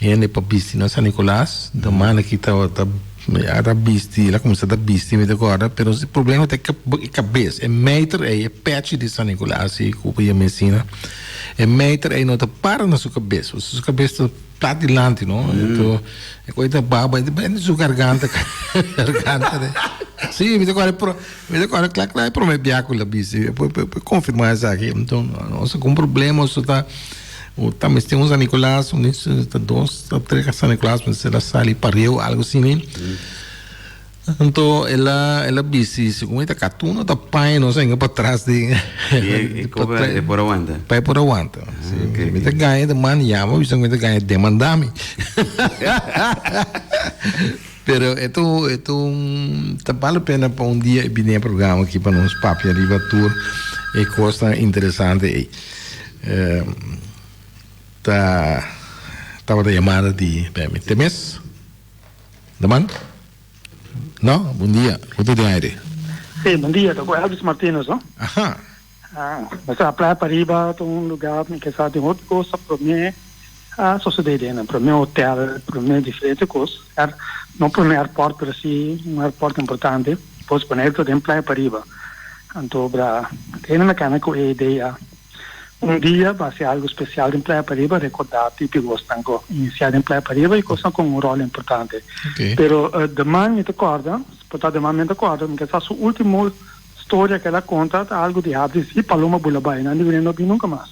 ene pa bisti na San Nicolás, da mana kita wata ada bisti, lá começa da bisti me agora, pero o problema é que a cabeça, é meter é patch de San Nicolás e cuba e a medicina, é meter é não tá para na sua cabeça tá platilante, não? Então, é coisa baba, é sua garganta, né? Sim, me agora claro, é para me biaco lá bisti, confirmar isso aqui, então, nossa, com problema, isso tá também tem uns San Nicolás, dois, três San Nicolás, mas ela sai para eu, algo assim, né? Então, ela disse, como é que catuna, tá pai, não sei, para trás de... E como é por aguanta? Pai por aguanta. Me tá ganha de manhã, mas me tá ganha de mandar-me. Pero tá vale a pena para dia vir programa aqui para nos papos ali, tour, é coisa interessante. Estava da chamada de Temes? Daman? Não? Bom dia. Quanto de aire? Sim, bom dia. Estou com Elvis Martínez, não? Aham. Mas a Praia Pariba é um lugar que sabe outra coisa para mim. Sucede, né? Para mim hotel, para mim diferente coisa. Não para mim aeroporto, mas sim um aeroporto importante. Depois para ele tudo em Praia Pariba. Então, tem uma mecânica e ideia. Dia vai ser algo especial em Praia Pariba, recordar típico estanco iniciado em Praia Pariba e coisa com um rol importante. Pero demais me recorda, portanto demais me recorda, porque essa última história que ela conta algo de Abris e Paloma Bulabai, não deveria vir nunca mais.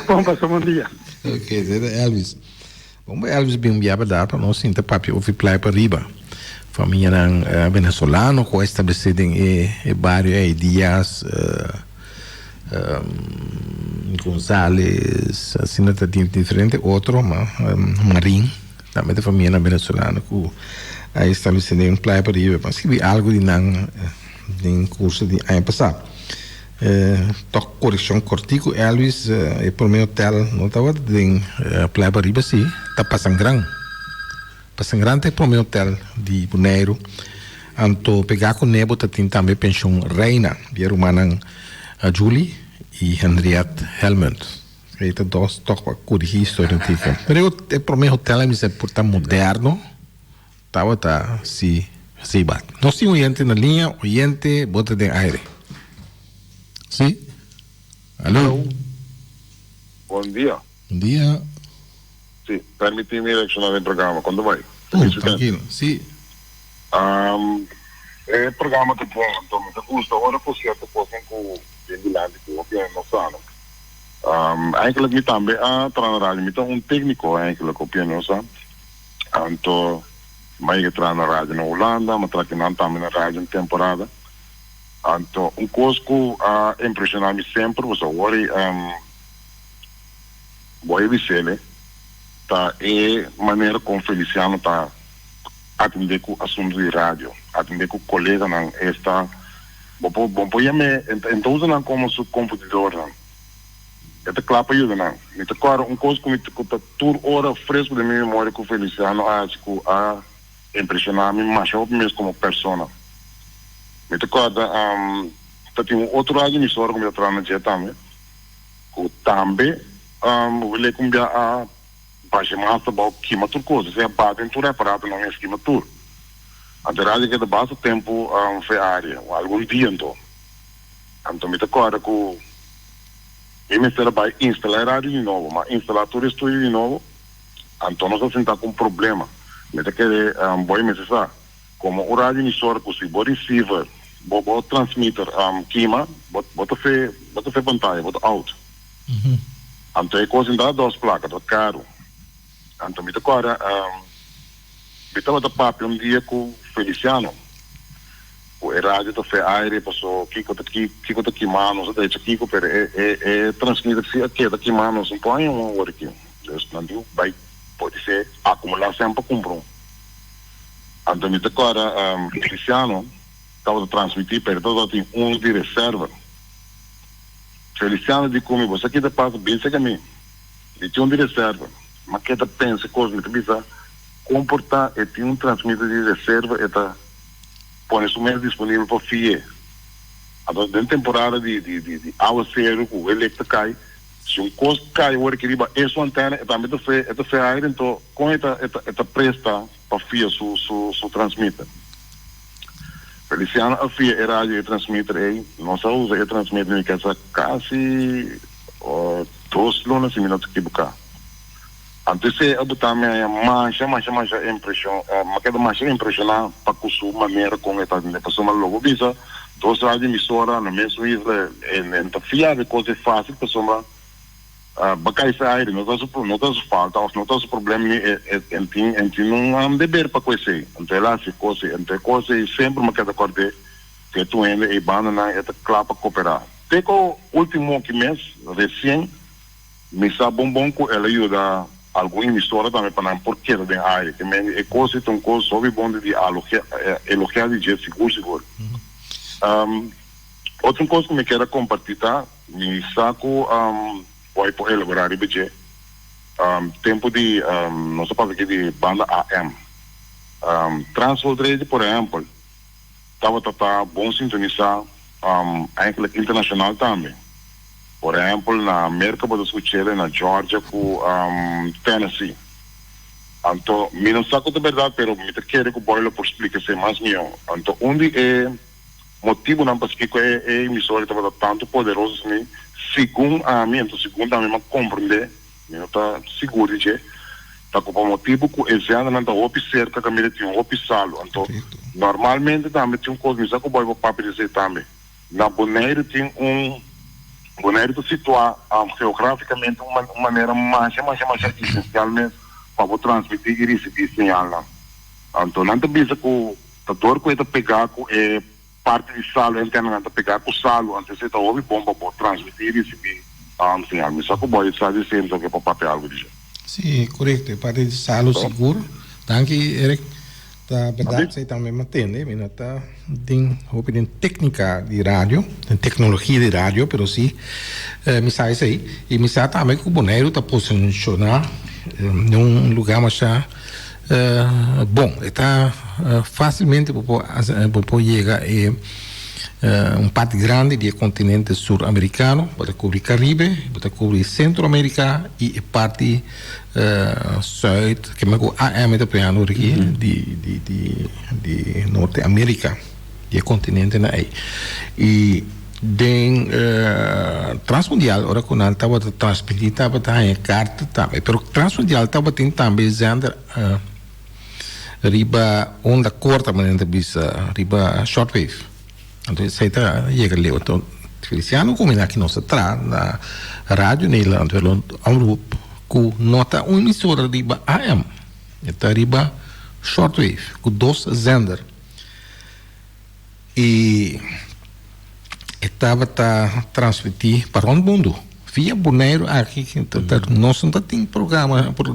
Bom, passou um dia. Ok, Elvis. Bom, Elvis bem viável dar para nós sinta papi ouvir Praia Pariba. Família venezuelana, com estabelecido em bairro Dias, González, assim não tem diferente, outro, Marim, também da família venezuelana, que aí estabelecido em Praia Pariba, mas que vi algo de curso de ano passado. Toch correção cortico, Elvis, é por meu hotel, não estava em Praia Pariba, sim, está passando grande. Passando grande é por meu hotel de Bonaire, anto pegar com nebo, tem também pensão Reina, vieram uma Julie e Henriette Helmut. Então, dois toques corrigir a história antiga. Mas o primeiro hotel é portanto moderno. Tá se bate. Nós temos oyente na linha, oyente, bota de aire. Sim? Alô? Bom dia. Bom dia. Sim, permite-me reaccionar no programa. Quando vai? Tranquilo, sim. É programa que põe, então, me gusta. Agora, por certo, posso vigilante que eu tenho noção. Eigenlijk me também trabalhar, me tem técnico eigenlijk que eu tenho noção. Então, mais que trabalhar na Holanda, mas trabalhar também na rádio temporada. Então, coisa que impressiona me sempre, você agora vou dizer, tá é maneira como Feliciano tá atender com assuntos de rádio, atender com colega não está bom me então usa não como seu computador não é claro para ajuda não me te claro coisa como tá toda hora fresco de minha memória com Feliciano acho que impressionar me mais ou menos como pessoa me te claro tá tem outro rádio emissora como eu trabalho na também que também ele como a baixa massa about quima tudo coisa se bate em tudo aparato não é esquema tudo a rádio que de base tempo foi área algum dia então me recorda que eu me vai instalar rádio de novo mas instalar tudo estúdio de novo então nós vamos sentar com um problema me querer vou me dizer como o rádio emissor que se vou receiver vou transmitter quima vou fazer pantalla vou out então é coisa ainda duas placas é caro então me agora eu estava da papo dia com Feliciano o rádio tá fez aire passou Kiko tá queimando não sei Kiko pero é transmitido se aqui tá queimando não põe um hora aqui não digo vai pode ser acumular sempre comprou então me agora Feliciano estava a transmitir pero todo tem de reserva Feliciano de como você aqui tá passa bem sei que a mim tinha de reserva mas que pensa coisa que precisa comportar e tem transmissor de reserva e põe isso mesmo disponível para FIE Então, dentro da temporada de aguaceiro, o elétrico cai, se um custo cai, o que riba, essa antena, também é feio aire, então, com esta presta para FIA, su transmitter. Feliciano, a FIA é rádio e transmitter, não se usa e transmitter, que é quase 2 lunas e minutos que buscar. Antes eu botar minha mancha impressão, mas que mancha impressionar para consumir maneira com esta pessoa logo visa, 2 rádios emissora na mesma isla, em FIA é coisa fácil, pessoa bacai esse aire, não dá falta, não dá problema, não há dever para conhecer, então lá se coisa sempre uma cada corte que tu ainda e banda na esta clapa cooperar. Até que o último mês, recém, me sabe bom que ela ajuda alguma emissora também para não porquê de aire, que é coisa tão coisa sob bom de elogiar de jeito seguro. Outra coisa que me quero compartilhar, me saco vai para elaborar o budget. Tempo de, não sei para que de banda AM. Transworld Radio, por exemplo, estava bom sintonizar eigenlijk internacional também. Por exemplo, na América, pode escutar na Georgia com Tennessee. Então, me não saco de verdade, mas me quero que o Boyle por explicar mais melhor. Então, onde é motivo não para que é emissora estava tanto poderoso assim, segundo a mim, então segundo a mim, mas compreender, não está seguro de está com o motivo que esse ano não está opi cerca, que me tinha opi salo. Então, normalmente também tinha coisa, me saco o Boyle para dizer também. Na Bonaire tem Bonaire está situado geograficamente de uma maneira mais essencialmente para transmitir e receber sinal. Então, não pensa que o dor que está pegar é parte de salo, interna está pegar com o salo, antes você está ouvindo bomba para transmitir e receber sinal. Mas só que o boy está dizendo que é para papel algo de jeito. Sim, correto. É parte de salo seguro. Tanto Eric, tá verdade, você também mantém, né? Tá tem técnica de rádio, tem tecnologia de rádio, pero sim, me sai isso aí. E me sai também que o Bonaire está posicionado num lugar mais bom. Está facilmente para chegar parte grande do continente sul-americano, para cobrir Caribe, para cobrir Centro-América e parte sul, que é o AM aqui, de Norte-América, do continente aí. E den Transmundial, ora quando ela estava transmitir, estava em carta também, mas Transmundial estava também usando riba onda corta, mas riba shortwave. Então, isso aí chega ali. Então, Feliciano, como aqui nós atrás, na rádio, nela, com nota uma emissora riba AM, está riba shortwave, com 2 zender. E estava a transmitir para o mundo. Via Bonaire, aqui, nós não temos programa por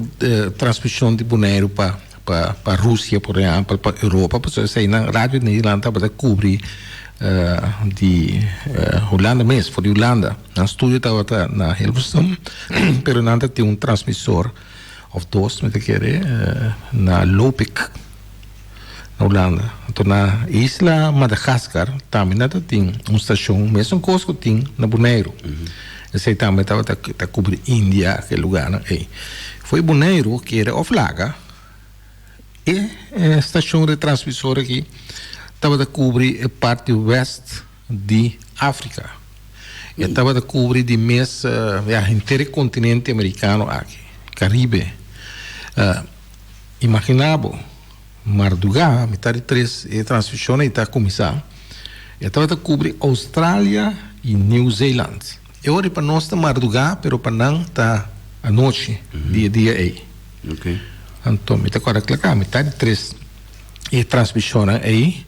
transmissão de Bonaire para a Rússia, por exemplo, para a Europa, porque isso aí na rádio Nederland estava a cobrir de Holanda mesmo, foi de Holanda. No estúdio estava na Hilversum, mas não tinha transmissor, ou 2, na Lopik, na Holanda. Então, na isla Madagascar, também tinha uma estação, mesmo coisa que tinha na Bonaire. Esse aí também estava a cobrir Índia, aquele lugar. Foi Bonaire, que era off-laga, e a estação de transmissor aqui estava a cobrir a parte oeste de África. E estava a cobrir de mês inteiro continente americano aqui, Caribe. Imaginava, Mardugá, metade 3, a transmissão está a começar. E estava a cobrir Austrália e New Zealand. E agora para nós está Mardugá, mas para não está a noite, dia aí. Ok. Então, metade 3 e transmissão aí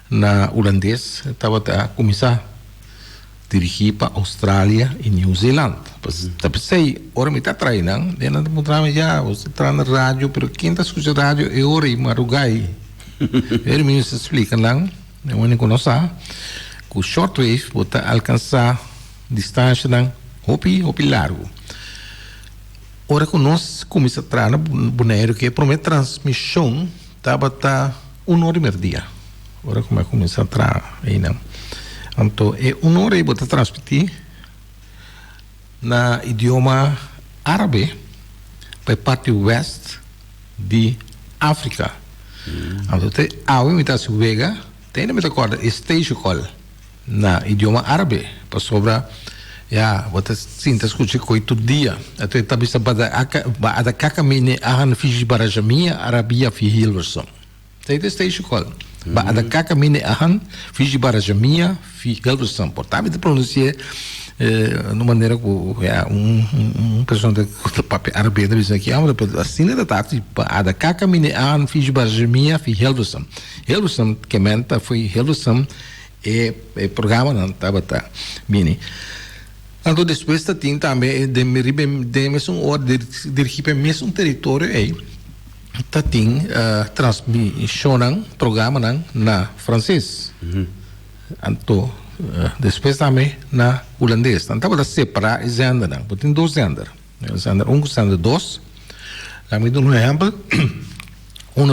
na holandês estava a começar a dirigir para Austrália e New Zealand. Tapi sei, ora me está treinando, eu não estou já, você está na rádio, mas quem está escutando rádio é hora e marugai. Ele me explica lá, eu não conheço, que o shortwave pode alcançar distância hopi largo. Ora que nós começamos a trabalhar no Bonaire, que a primeira transmissão estava a 1 hora e meia dia. Ora como é que começa a trabalhar aí não. Então, é honore para transmitir na idioma árabe para parte oeste de África. Então, a imitação vega tem uma coisa stage call na idioma árabe para sobre você sinta escutar coi todo dia. Até também se ada kakamine ahan fiji barajamia arabia fi Hilversum. Tem stage call. Ada kakamine ahan fiji barajamia fi Hilversum. Portanto, pronunciar de maneira que pessoa do papel árabe diz aqui, assim da tarde, ada kakamine ahan fiji barajamia fi Hilversum. Hilversum que menta foi Hilversum é programa não estava mini. Então, depois tem também de mesmo ordem de mesmo território aí tem transmissão programa na francês. Então, depois também na holandês. Então, para separar esse gênero, tem dois gêneros. Gênero 2. Lá me dá um exemplo.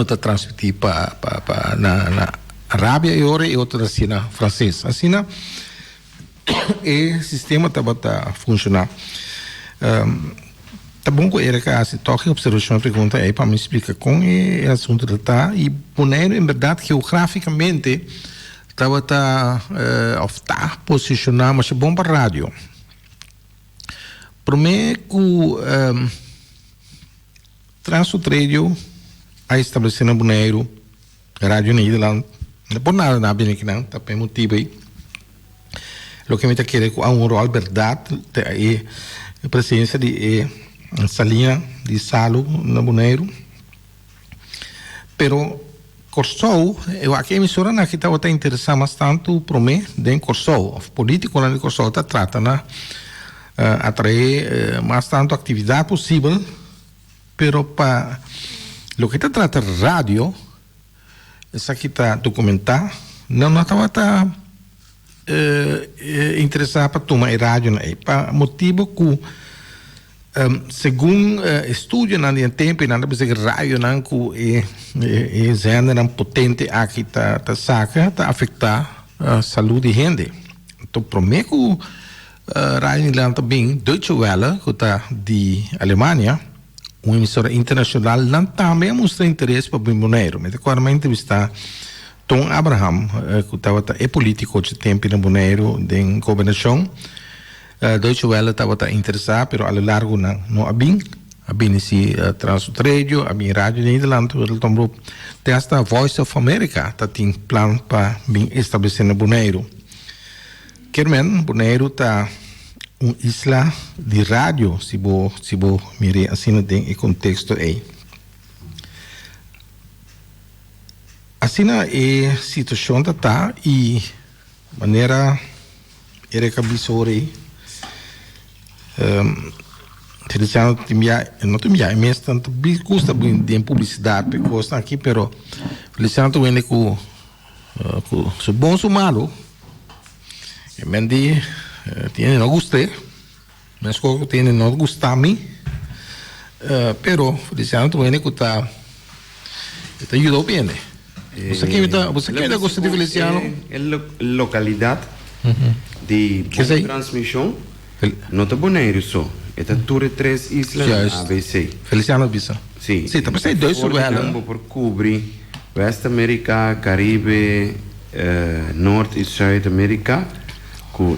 Está transmitido para na Arábia e outro assim na francês. Assim na o sistema está funcionando. Tá bom que era que se toque observação pergunta aí para me explicar como é o assunto está e Bonaire em verdade geograficamente está posicionado mas é bom para rádio. Para mim que Transut Radio a estabelecer na Bonaire rádio Nederland não por nada na bem que não tá bem motivo aí. Lo que me está querendo a rol verdade é a presença de salinha de salo na Bonaire. Pero Corsou, eu aqui a emissora na que estava interessada bastante para mim de Corsou, político na Corsou está tratando atrair bastante atividade possível, pero para lo que está tratando rádio, essa aqui está documentar, não estava interessado para tomar rádio para motivo que segundo estudo na tempo nada para ser rádio não que é gênero potente aqui tá saca tá afetar a saúde de gente. Então prometo rádio lá também Deutsche Welle que tá de Alemanha uma emissora internacional lá também mostra interesse para o Bonaire. Mas agora uma entrevista Tom Abraham, que é político de tempo na Bonaire, de governação. Deutsche Welle estava interessado, mas ao largo não havia esse Transut Radio, havia rádio Nederland, tem esta Voice of America, que tem plano para estabelecer na Bonaire. Quermen, Bonaire está uma isla de rádio, se você mirar assim no contexto aí. Assim a situação está e maneira era que bisore Feliciano não tinha mais tanto custa de publicidade porque aqui pero Feliciano vem com su bom su malo e mendi tiene no guste mas que tiene no gusta a mim pero Feliciano vem com tá ajudou bem. Você que gosta de Feliciano? Localidade de transmissão não está Bonaire só. É tudo 3 islas ABC. Feliciano Bisa. Sim. Sim, também tem 2 sobre ela. Por cobrir West América, Caribe, Norte e Zuid-América, com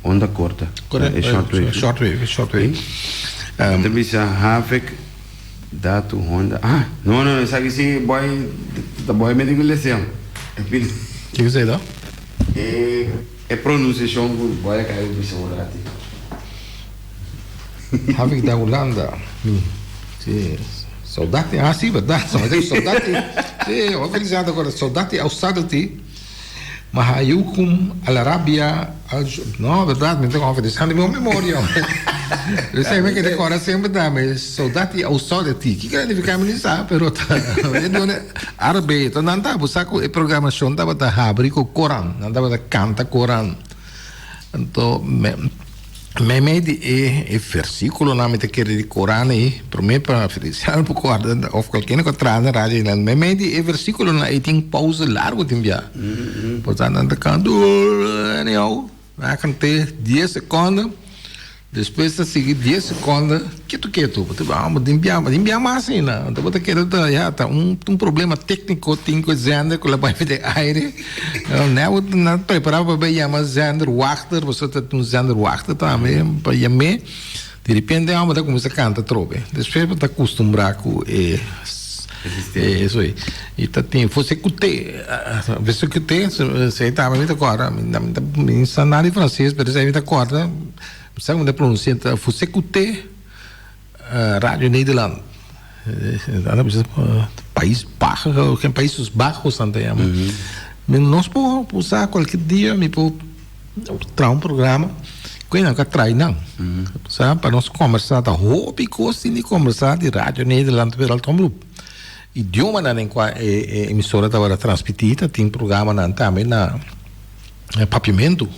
onda corta. Correto. Shortwave. Também se Havik Datu Honda. Não, sabe se boy me digo lição. Que você dá? É pronunciação do boy que eu disse agora. Havik da Holanda. Sim. Soldati, sim, verdade. Soldati. Sim, organizado agora. Soldati Austerity. Mahayukum al-Arabia. Não, verdade, me tenho oferecido na minha memória. Eu sei que decora sempre dá, mas Soldati Austerity. Que significa ministrar, pero árabe. Então não dá, você sabe a programação dava da abrir com o Coran, não dava da canta Coran. Então Memedi é versículo na mente que de Corão e para mim para oficial por corda of qualquer coisa traz na rádio não memedi é versículo na tem pausa largo tem já portanto anda cantando eu vai cantar 10 segundos depois a seguir 10 segundos quieto você vamos enviar mais assim não então você quer já tá problema técnico tem que zender com a parte de aire não preparar para bem mas zender wachter você tá zender wachter também para me de repente vamos dar começar a cantar trobe depois você acostumbrar com isso aí e tá tem você que tem você tá me agora me ensinar em francês por exemplo agora sabe como é pronunciado? Você escuta Rádio Nederland. País Baixo, que Países Baixos, mas nós podemos usar qualquer dia, me pode trazer programa, que não traz não. Sabe, para nós conversar, tá hobby coisa de conversar de Rádio Nederland pelo Tomloop. Idioma na emissora estava transmitida, tem programa também na Papiamento,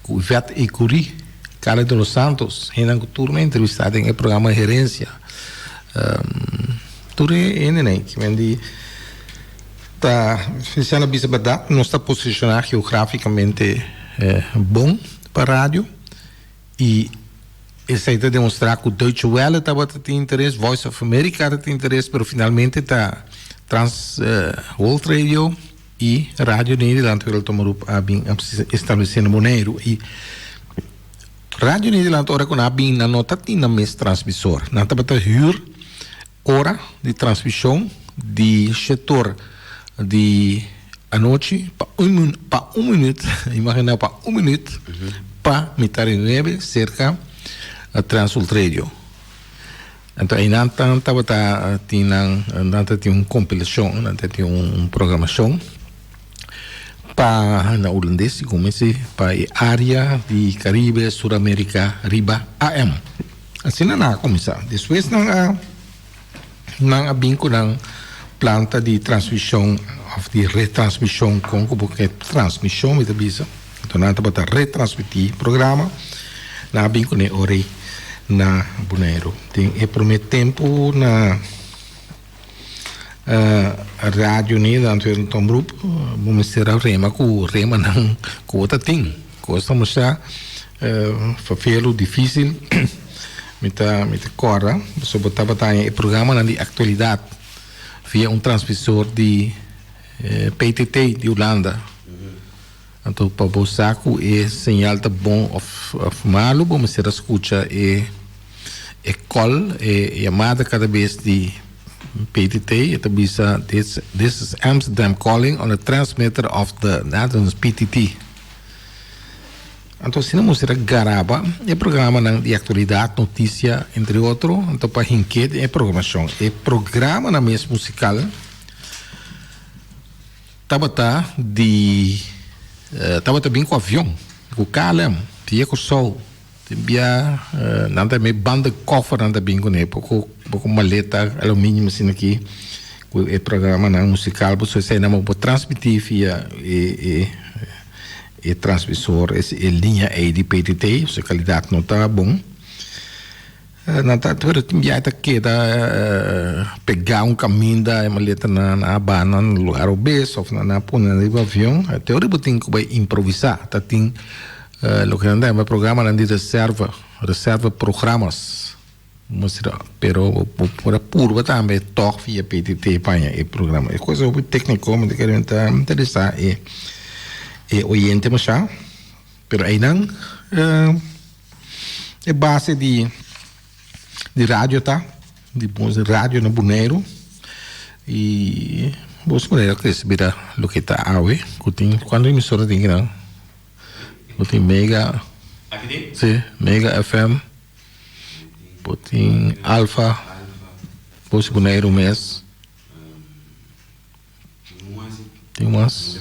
com o Ivete e Curi. Carlos de los Santos, Renan Turma entrevistado em programa de gerência. Tudo é que vendi tá fazendo a verdade, não está posicionado geograficamente bom para a rádio e essa ideia de demonstrar que o Deutsche Welle estava tendo interesse, Voice of America tem interesse, mas finalmente está World Radio e Rádio Nederland pelo tomar estabelecendo Bonaire e Rádio Nederland ora com a bem na nota tem na mes transmissor. Na tabata huur hora de transmissão de setor de a noite para um minuto, imagina para um minuto para metade 9 cerca a Transworld Radio. Então aí não tabata tem uma compilação, não tem uma programação para na holandês comecei para a área de Caribe, Sul-América, Riba AM. Assim não começar. Depois não há bem com a planta de transmissão, de retransmissão com porque transmissão me avisa. Então não para retransmitir programa, não há bem com a hora na Bonaire. Tem prometo tempo na a rádio Nederland no Tomloop vamos ter a rema não com outra tem coisa mas já fazê-lo difícil me corra você botava em programa na de atualidade via transmissor de PTT de Holanda então para o saco é sinal tá bom of malo vamos ter a escuta call chamada cada vez de PTT, it is this is Amsterdam calling on the transmitter of the Netherlands PTT. Então, se não mostrar garaba, é programa de atualidade, notícia, entre outros, então para enquete é programação. É programa na mesa musical, estava bem com avião, com KLM, via com sol. Nada me banda cofre nada bem com ele pouco maleta alumínio assim aqui o programa na musical você sai na mão transmitir via e transmissor esse linha de PTT a qualidade não está bom nada tudo já está pegar caminho da maleta na abana no lugar obeso ou na ponta do avião até hora tem que improvisar tá tem lo que anda é programa de reserva programas pero por puro também toque via PTT panha e programa é coisa técnico mas quero interessar é oriente mas já pero aí não é base de rádio tá de bons rádio no Bonaire e bons Bonaire que se vira lo que tá awe quando emissora tem não tem Mega, sim, Mega FM, tem Alfa, depois Bonaire mês, tem umas,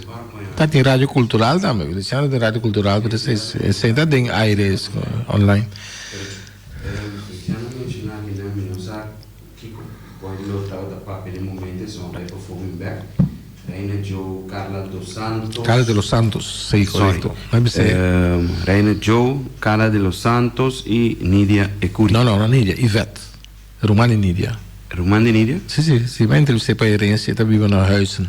tá tem rádio cultural também, eles chamam de rádio cultural, porque você ainda tem aires online. Quando eu estava da papel de momento só vai performing back, aí na Joe Carla Cala de los Santos, sí, correcto. Reina Joe, Cala de los Santos y Nidia Ecuri. No, Nidia, Yvette. Romani Nidia. Romani Nidia? Sim, vai entrevistar para a herança, está vivendo na Huizen.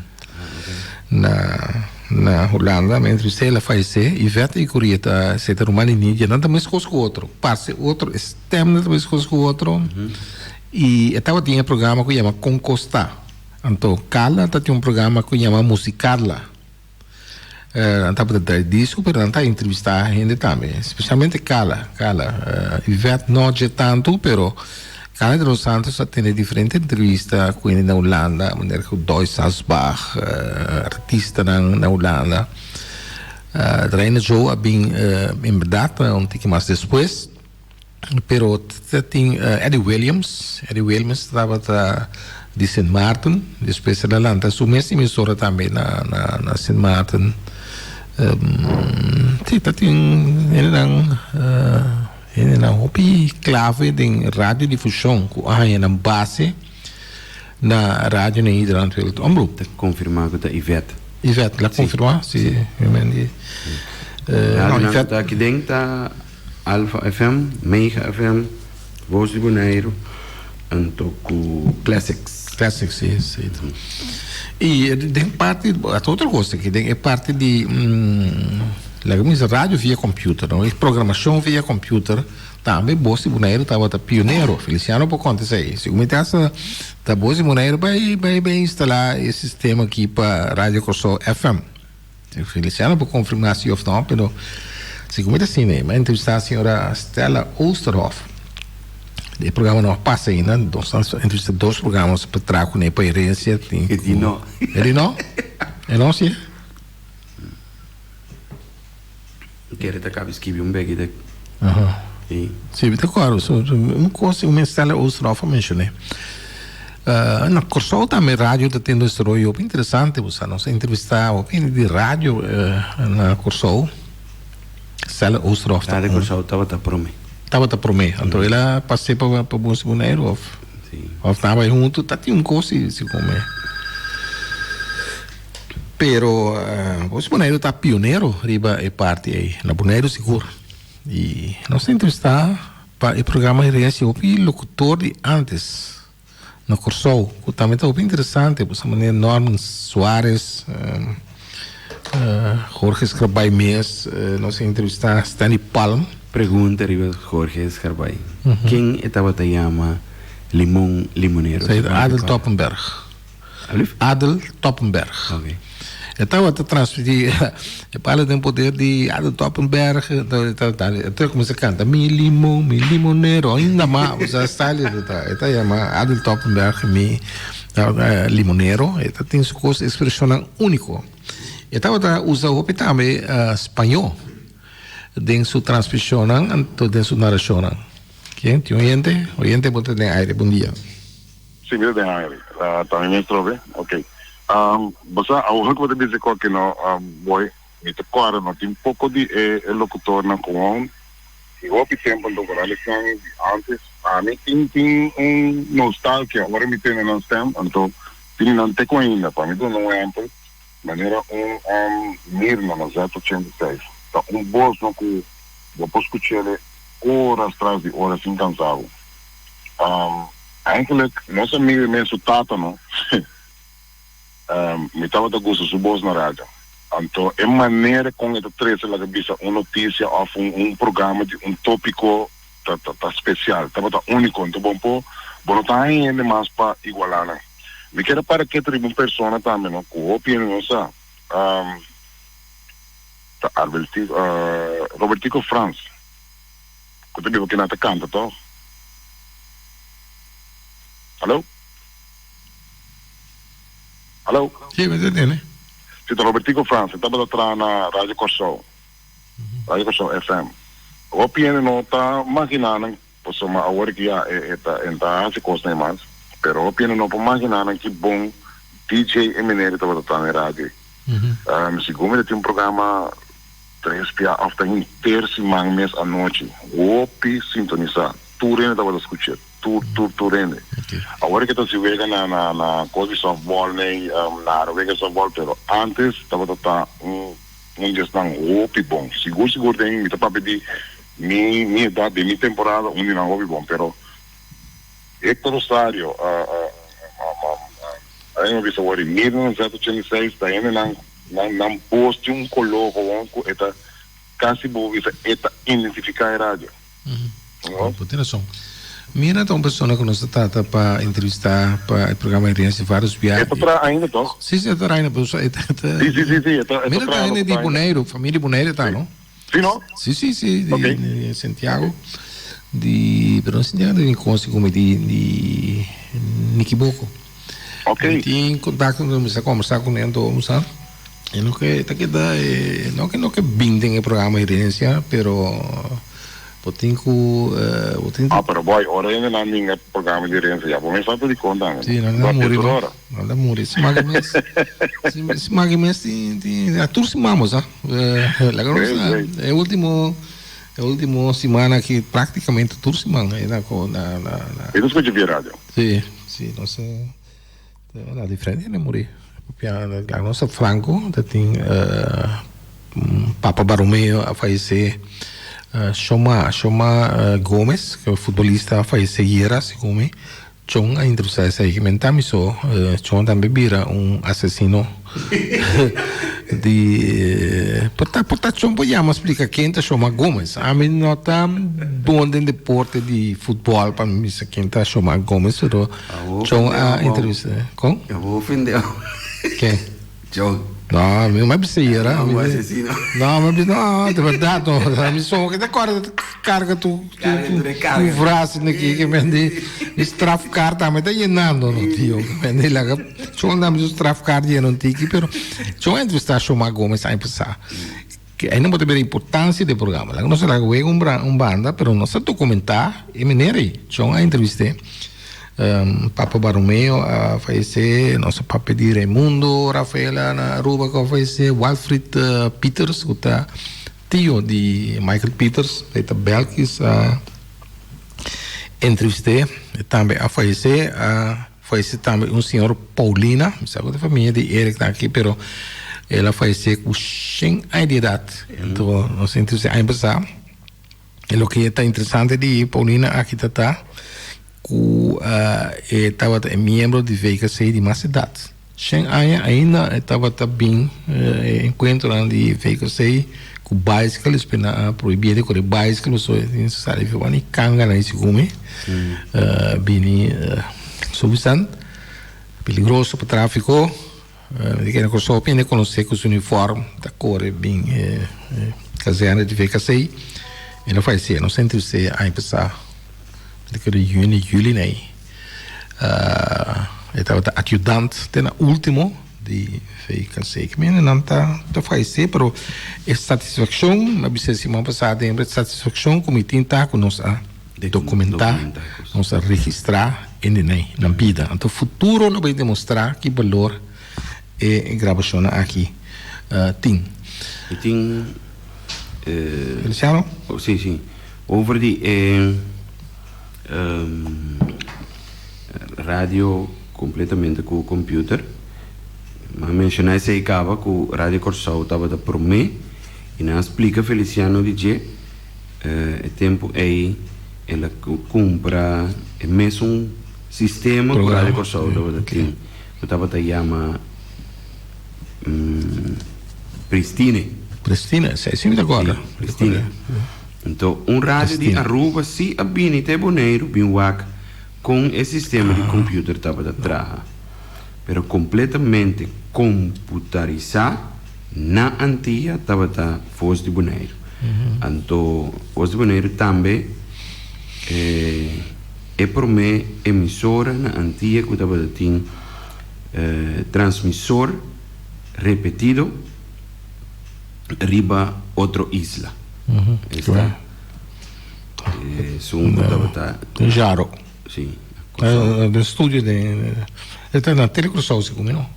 Na Holanda, mas entrevistei ela falecer, Yvette Ecuri, está Romani Nidia, não está mais com o outro. Passe outro, externo, está mais com o outro. E estava tinha um programa que chama Concosta. Então, Carla tinha um programa que chama Musicarla. Estava de disco, mas estava entrevistar a gente também, especialmente Carla. Ivete não é tanto, mas Cala de los Santos tem diferentes entrevistas com ele na Holanda, maneira que o Dois Salzbach, artista na Holanda. Reina Joe, bem, em verdade, um pouco mais depois. Pero tem Eddie Williams estava de St. Martin, depois ela lança sua mesma emissora também na St. Martin. Ele não hobby clave de radiodifusão que é na base na rádio Nederland wil het omroep. Te confirmar que Yvette. Yvette, la confirmar? Sim. Yvette aqui dentro Alpha FM, Mega FM, Voz de Bonaire, en toco Classics. Classics, sim. E tem parte, a outra coisa que tem é parte de rádio via computer, não? E programação via computer. Também Voz de Bonaire estava pioneiro, Feliciano por conta disso aí. Se começasse da Voz de Bonaire vai instalar esse sistema aqui para Rádio Corso FM. Feliciano por confirmar se ou não, mas segundo assim, né? Mas entrevistar a senhora Stella Oosterhoff. O programa não passa ainda, nós entrevistamos 2 programas para trago, né? Para herência. Ele não. Ele não? Ele não, sim? Quero te acaba de escrever bag de. Sim, de acordo. Uma coisa, uma Stella Oosterhoff mencionei. Na Corso também rádio está tendo esse rollo interessante, você não se entrevistar o de rádio na Corso. Stella Oosterhoff. Rádio Corso estava para mim. Então ela passei para Voz de Bonaire ou estava junto, tinha coisa se comer. Pero Voz de Bonaire está pioneiro, riba é parte aí, na Bonaire seguro. E nós entrevistar para o programa Herência, o locutor de antes, na Corso, que também está bem interessante, por essa maneira, Norman Soares, Jorge Escarbay Mes, nós entrevistar Stanley Palm. Pergunta arriba Jorge Escarbay. Quem estava te chama Limonero? Adel Toppenberg. Adel Toppenberg. Okay. Estava a transferir a palavra tem poder de Adel Toppenberg. Então começa a cantar mi limonero ainda mais você está ali está chama Adel Toppenberg mi limonero. Então tem sua coisa expressão único. Estava a usar o também espanhol em sua transmissão e em sua narração. Quem tem oyente pode ter aire. Bom dia. Sim, eu tenho aire. Também me trove. Ok. Você ao que você dizer que não boy me te cora não tem pouco de locutor na com e o tempo do canal antes a mim tem nostalgia agora me tem não tem então tem não te ainda para mim não é amplo maneira Mirna no 086 tá boss no que eu posso escutar horas atrás de horas incansável eigenlijk nossa amiga mesmo tata não me estava a gostar do boss na rádio. Então, é maneira com essa três ela visa uma notícia ou programa de tópico especial, estava único, então bom não tá ainda mais para igualar, né? Me quero para que tem uma pessoa também, não, com opinião nossa, Robertico Franz, que tu viu que não te canta, tá? Alô? Alô? Sim, mas né? Sim, Robertico França, estava atrás na Rádio Corso FM. O opinião não está imaginando, posso uma hora que já está se costa mais, mas o opinião não pode imaginar que bom DJ Eminere estava atrás na rádio. Segundo ele tem programa 3 pia after um terço mês à noite. O pi sintonizar, tudo ele estava a escutar. tu rende. Agora que se vega na coisa de softball, né, na vega softball, pero antes estava gestão roupa bom. Seguro tem, me tá para pedir minha idade, minha temporada, não roupa bom, pero Héctor Rosario, aí eu vi isso agora, em 1986, está indo na posto coloco, eta quase vou identificar a rádio. Tem razão. Mira, então, uma pessoa que nos trata para entrevistar para o programa Irene vários viagens. Está ainda, toch? Sim, está ainda. Sim. Mira, está ainda de Boneiro, família Boneiro, está, não? Sim, não? Sim, de Santiago. Pero não Santiago, de Conce, como de Niquiboco. Ok. Tem contato, começar a conversar com ele, sabe? E não que bindem o programa Irene, pero... pero boy, ora ainda não ninguém programa de herança, já vou começar a contar. Sim, não dá muri. Se magimens a turcimamos, é a última semana que praticamente turcimamos na E não escuta de rádio? Sim, não sei, é diferente, né, muri. A nossa Franco, tem Papa Baromeu a falecer. Shoma Gomes, que é futebolista, faz seguir como Chong a introdução essa aí que mentamos só Chong também vira assassino de porta Chong podemos explicar quem tá Shoma Gomes. A mim não tá bom em deporte de futebol para mim quem tá Shoma Gomes, pero Chong a introdução com? Eu vou ofender. Quem? Chong. No, ma bisera. No, assassino. No, de verdade, mi sono che carga tu frase aqui que vende traficar tá me tá llenando no tio. Vende lá que só andamos traficar de não tiki, pero só entrevistar Shoma Gomes a pensar. Que aí não pode ver a importância do programa. Lá não se lá banda, pero não se documentar e menere. Só a entrevista Papa Baromeu a falecer, nosso Papa de Raimundo, Rafaela na Aruba que a falecer, Walfrid Peters, que está tio de Michael Peters, que está Belkis a entrevistei, também a falecer também senhor Paulina, sabe da família de Eric está aqui, pero ela faleceu com 100 anos de idade, então nós entrevistei a empezar, e o que está interessante de Paulina aqui está que estava membro de VKC de mais idade. Ainda estava também encontrando de VKC com bicycle, proibia de correr bicycle, só necessário ver uma canga na esse gume, bem substante, perigoso para o tráfico, que não só pende conhecer com os uniformes da cor bem caserna de VKC, ele faz ser, não sente você a empezar que de juli né estava ajudante na último de VKC que não tá faz pero é satisfação na semana passada é satisfação como tinta com nós a documentar nós a registrar na vida então futuro não vai demonstrar que valor é gravação aqui tem Feliciano? Sim over die radio completamente com o computer, mas mencionei se acaba que o rádio Corsau estava da Promé e não explica Feliciano de é tempo aí ela compra é mesmo sistema que o rádio Corsau estava da chama Pristina, sei sim agora Pristina. Então, rádio de Aruba, se a bini te boneiro, bem wak, com esse sistema de computer estava atrás, pero completamente computarizado, na antiga estava da Foz de Boneiro. Então, Foz de Boneiro também é por mim emissora na antiga que estava tem transmissor repetido riba outra isla. Está Jaro sim do estúdio de está na Telecruzal como não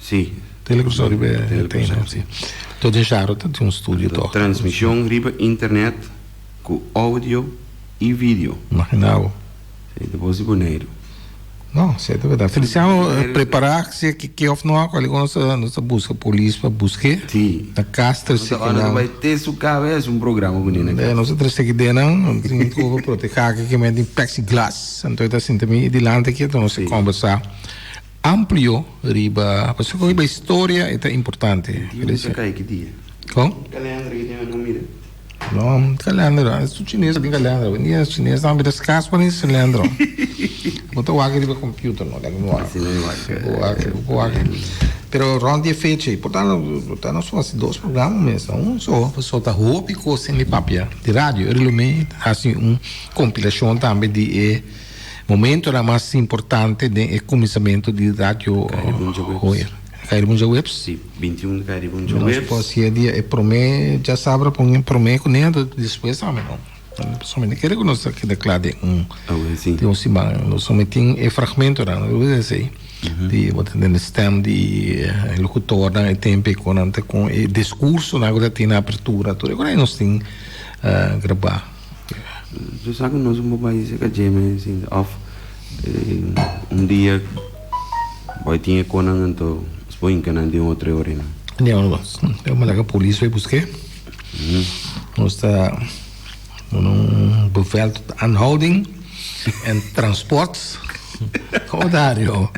sim Telecruzal tem não sim todo em Jaro tem estúdio transmissão riba internet com áudio e vídeo imaginava Sim, depois de Boneiro. Não, certo, é verdade. Feliciano, preparar-se que of não há qual nossa busca polícia para buscar. Sim. Na Castro, se Agora vai ter sua cabeça programa bonito. Nós temos que ter não tem que proteger que me tem plexiglass. Então está assim também dilante aqui então nós conversar amplio riba, porque a história é importante. Você cai que dia? Com? Calendra que tem não mira. Não, calendra, é chinês tem calendra. Ninguém chinês não me descas para esse calendra. Botar o riba computer não, lá no ar. Pero ronde fecha, portanto nós fazemos 2 programas mesmo, só tá roupa e coisa em papel de rádio, ele assim compilação também de momento era mais importante de começamento de rádio hoje. Cairibunja Webs? Sim, 21 de Cairibunja Webs. Nós se dia é promê já sabe promê com nem depois também não. Somente quero que nós aqui declare de semana, nós somente fragmento não, eu sei. De wat den stem de locutor na tempo com o discurso na agora tem abertura tudo agora nós tem gravar. Eu sabe nós vamos fazer que jeme assim off dia vai ter conan então põe que não de outra hora não eu me laga polícia vai buscar nós está bevel tot aanhouding en transport Dario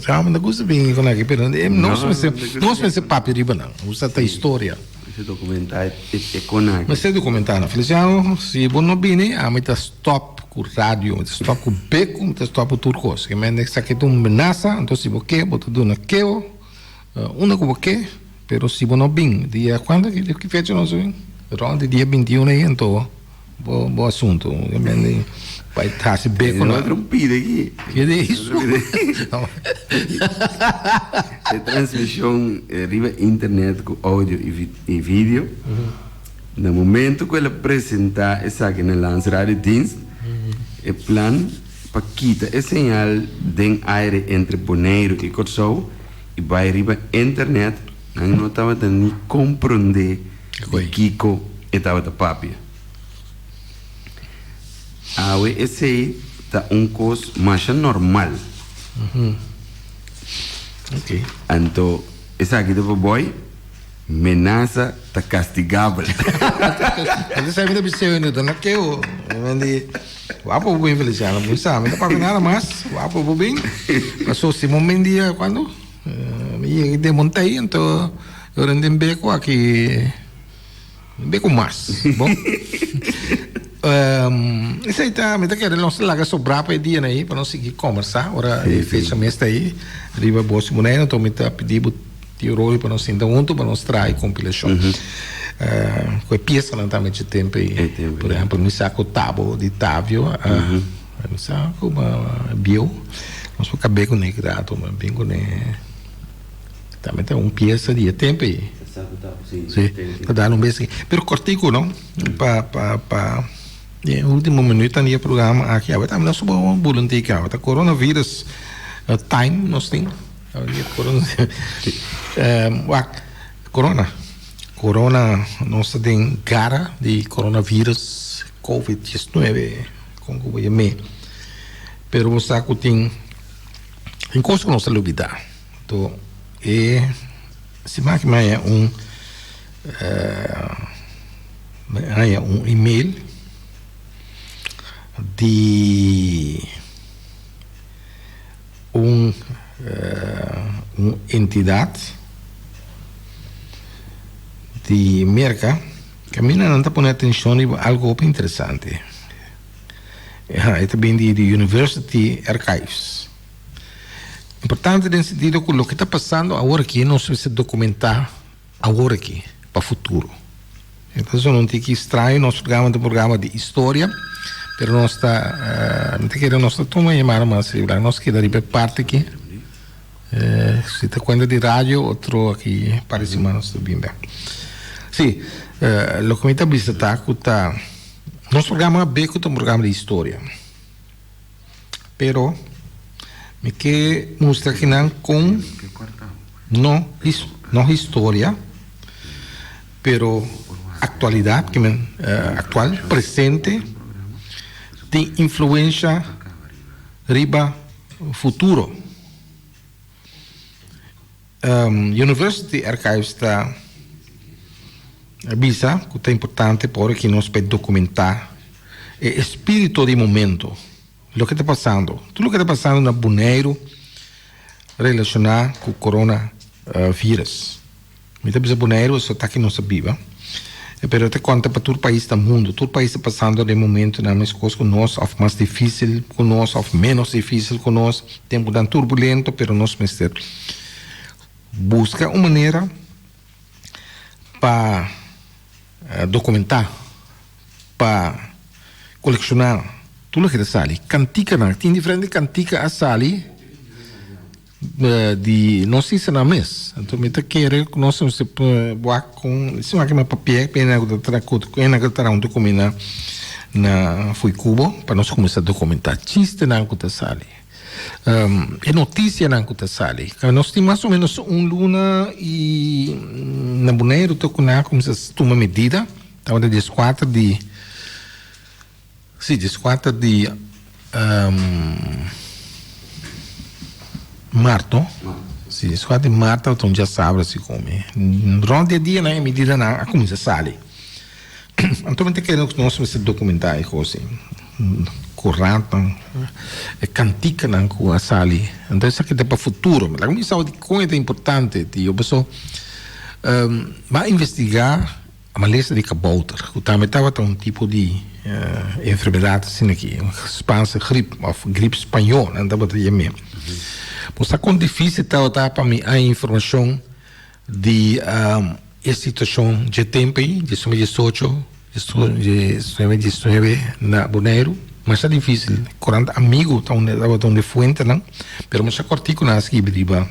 sabe não gosto bem com aqui pero nós pensamos papo riba não usa a história esse documentário é conan mas esse documentário Feliciano se bom não bine a meta stop com rádio stop com beco stop com turcos que me nexa que tu menaça então se você botar do naquele uma como que pero se bom não bem dia quando que fecha nós vem ronde dia 21 aí então bom assunto vai estar se beco não trompida aqui que é isso é transmissão riba internet com áudio e vídeo no momento que ele apresentar essa aqui na lance rádio dienst é plan para quitar a señal de aire entre Bonaire e Cotsou e vai riba internet não estava nem compreender que Kiko estava da papia. Esse aí está coisa mais normal. Ok. Então, esse aqui do boy, menaça está castigável. Ele sabe da pessoa não dona que eu vendi wapo bem Feliciano, não sabe, não para nada mais, wapo bem. Passou se momento dia quando me desmontei então eu rendei beco aqui beco mais, bom. Isso aí tá, me tá querendo nós larga sobrar para dia aí para nós seguir conversar. Agora fecha mês aí, riba bolso boneiro, então me tá pedindo tio rolo para nós sentar junto para nós trazer compilação. Com a peça não tá muito tempo aí. Por exemplo, me saco tabo de Távio, me saco uma bio, nós vamos acabar com ele grato, mas bem com ele. Também tem peça de tempo aí. Sim, para dar mês aqui. Pero cortico não, para último minuto ali o programa aqui agora também nós vamos voluntear aqui agora coronavírus time nós tem corona nós tem cara de coronavírus COVID-19 com o me pero você sabe tem coisa que nós não olvidar então se máquina é um e-mail de uma entidade de América que a mim não está pondo atenção em algo interessante. É também de University Archives. Importante no sentido que o que está passando agora aqui não se precisa documentar agora aqui para o futuro. Então não tem que extrair nosso programa de história. Pero nós está não te querendo nós toma chamar mas nós queda de parte aqui se te conta de rádio outro aqui parece mais bem sim o que me está visitando tá nosso programa beco é um programa de história pero me que mostra que não com não história pero atualidade que atual presente tem influência riba futuro. University Archives está avisa que é importante porque nós podemos documentar o espírito do momento, o que está passando. Tudo o que está passando no Bonaire relacionado com o coronavírus. Muitas vezes o Bonaire só está aqui não sabia. Pero até conta para todo o país do mundo. Todo o país está passando de momento na mesma coisa com nós, ou mais difícil com nós, ou menos difícil com nós. Tempo tão turbulento, pero nós precisamos buscar uma maneira para documentar, para colecionar tudo o que está ali. Cantica, tem diferente cantica a sali de não sei se na mês. Então, me quer que nós se boa com isso é uma papel pena que terá um documento na foi Cuba para nós começar a documentar chiste na que está ali. É notícia na que está ali. Nós temos mais ou menos luna e na Bonaire estou com uma medida, estava de 4 de março. Sim, 4 de março, então já sabe se come. Durante o dia, a medida na começa a sair. Então, eu quero que nós vamos documentar isso assim. Corrata, cantica na que a sali. Então, isso aqui é para o futuro. Mas a comissão de coisa importante, a pessoa vai investigar a maleza de cabouter. O também estava um tipo de enfermidade assim aqui, gripe espanhola, andava a dizer mesmo. Está com difícil para mim a informação de a situação de tempo de 2018, 2019 na Bonaire, mas é difícil. 40 amigos estão de fuente, não? Mas mas a cortico na esquiva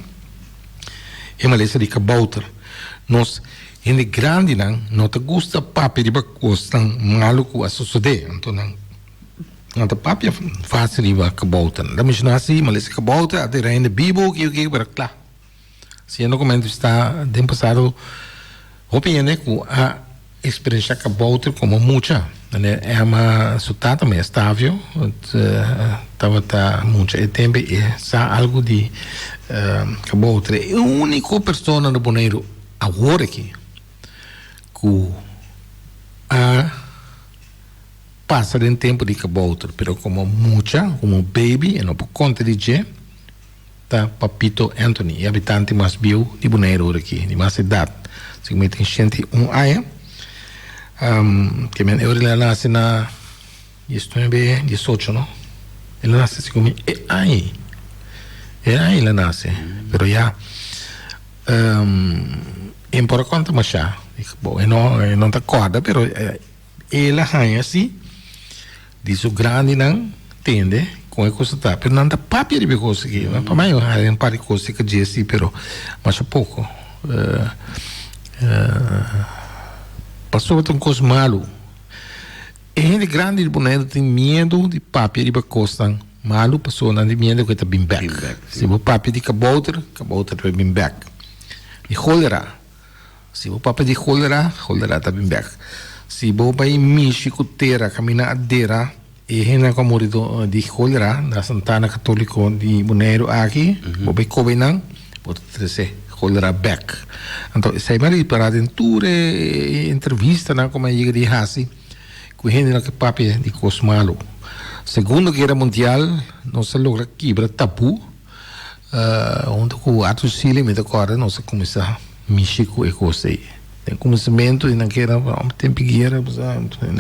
é maleza de cabouter. Nós em grande não te gusta papi de costa maluco a suceder, então não te papi fácil de cabouter. Da mesma assim, maleza cabouter até rein de Bíblia que para claro. Se no documento está de passado, opinião que a experiência cabouter como muita, né? É uma sutata mais estável, estava muito tempo e sa algo de cabouter. É a única pessoa no Bonaire agora aqui que passa de tempo de cabouter, pero como mucha, como baby, e não por conta de dizer, tá Papito Anthony, habitante mais bio de Bonaire aqui, de mais idade, se tem 101 anos, que ele nasce na 18, não? Ele nasce assim como aí ele nasce, pero já por conta mas já bom, não tá corda, pero ele arranha assim diz o grande não entende com a coisa tá, pero não dá papel de coisa aqui, para mim é um par de coisas que diz assim, pero mas pouco passou por um coisa malo. E gente grande de Bonaire tem medo de papel de coisa malo, passou não tem medo que está bem back. Se o papel de cabouter vai bem back. E cólera. Se o papel de cólera está bem back. Se o vai michicuteira, caminhadeira, e gente que morreu de cólera, na Santana Católica de Bonaire aqui, o vai cobinar, pode trazer cólera back. Então, isso é mais para a aventura, entrevista, como a gente diz assim, com gente que papel de coisa malo. Segunda Guerra Mundial, não se logra quebrar tabu, onde o ato Chile me decorda, não se começa a mexer com a coisa aí. Tem começamento, e na guerra, tem guerra,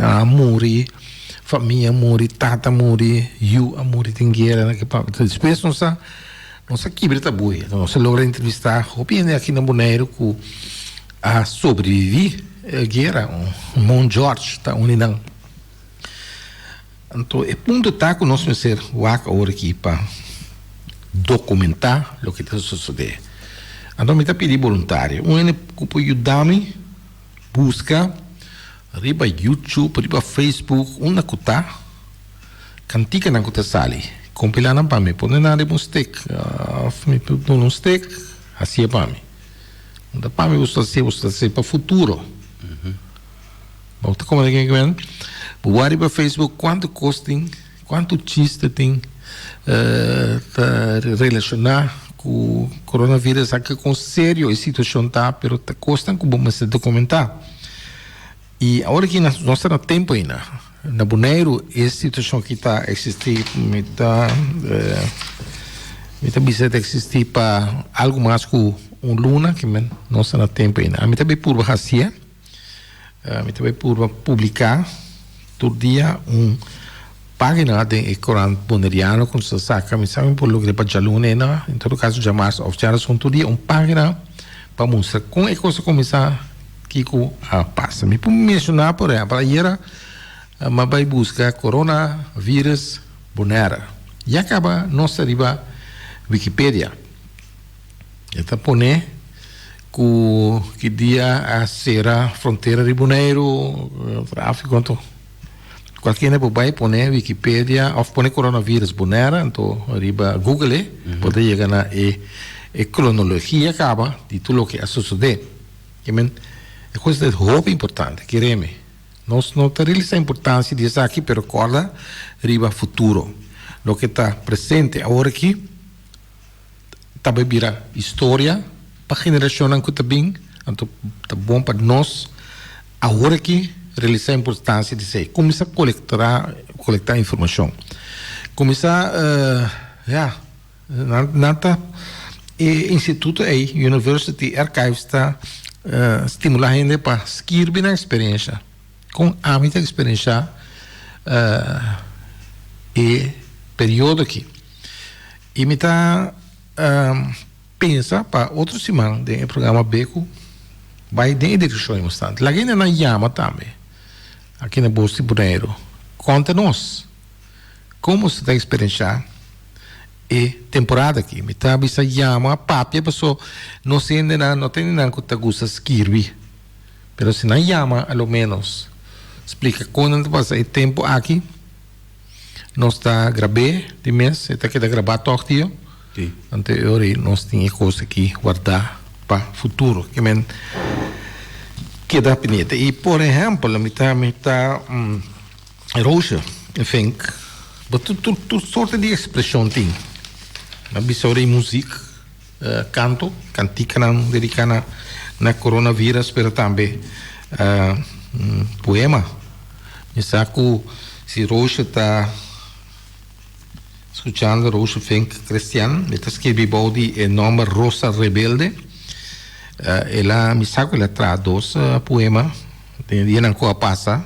a morrer, família morrer, tata morrer, a morrer, tem guerra, depois não se quebra tabu, não se logra entrevistar, opinião aqui na Bonaire, que a sobreviver a guerra, Mont George, está unindo. Então, o ponto está que nós vamos ser agora aqui para documentar o que está sucedendo. Então, me está pedindo voluntário. Que pode ajudar-me, busca, riba YouTube, riba Facebook, onde que está, cantica na que está sali, compilar na para mim, pode dar um stick, assim é para mim. Então, para mim, você ser para o futuro. Volta como é que é? Boa riba Facebook, quanto costing, quanto chiste tem, relacionar com o coronavírus aqui com sério a situação tá, pero tá custa como se documentar. E agora que nós estamos tempo ainda, na Bonaire, essa situação que está existindo, está bisa existir para algo mais que luna que nós estamos tempo ainda. A mim também por baixar, a mim também por publicar todo dia página de Coran Boneriano com se saca, me sabe por lo que para jaluna, em todo caso já mais oficial são todo dia página para mostrar como é que você começar Kiko passa. Me pode mencionar, por exemplo, ayer mas vai buscar coronavírus Bonaire. E acaba nossa riba Wikipedia. Está pone que dia a será fronteira de Bonaire, tráfico, então qualquer né vai pone Wikipedia ou pone coronavírus Bonaire, então riba Google pode chegar na cronologia acaba de tudo o que sucede. Que é coisa de roupa importante, queremos. Nós não temos a importância disso aqui, mas recorda, riba futuro. O que está presente agora aqui, também vira história para a geração que está bem, então está bom para nós, agora aqui, realizar a importância de ser. Começar a coletar informação. Começar, nada, Instituto University Archives está estimular a gente para escrever na experiência, com a minha experiência e período aqui. E me está pensa para outra semana do programa Beco vai em direção bastante. Lá ainda não chama também, aqui na Bolsa de Bonaire. Conta-nos como você está experienciando e temporada aqui. Me está bisa chama papia pessoa não se ainda não tem nada que te gusta escrever, pero se não chama ao menos explica quando passa o tempo aqui. Nós está gravando de mês, está aqui gravar todo dia. Anterior nós tínhamos coisa aqui guardar para futuro, que men que dá peneta. E por exemplo, me está roxa, enfim, tudo sorte de expressão tem. Na bisora música, canto, cantica não dedicada na coronavírus, pero também poema. Me saco se roxa está escuchando Rosa Fink Cristian, está escribiendo el nombre Rosa Rebelde. Ela me saco ela traz dos poemas, de ancora passa,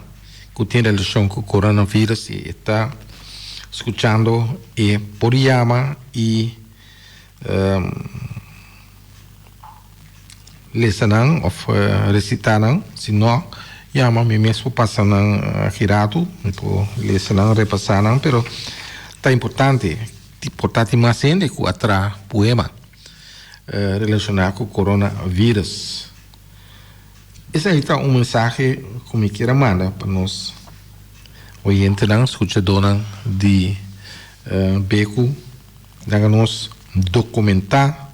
que tem relação com o coronavírus e está escuchando e por llama e lesanan ou recitanan, se não llama me mesmo passanan girado, por lesanan repassanan, pero está importante mais ainda que atrás poema relacionado com o coronavírus. Esse aí está mensagem que me queira mandar para nós ouvintes, escutadores de Beco, para nós documentar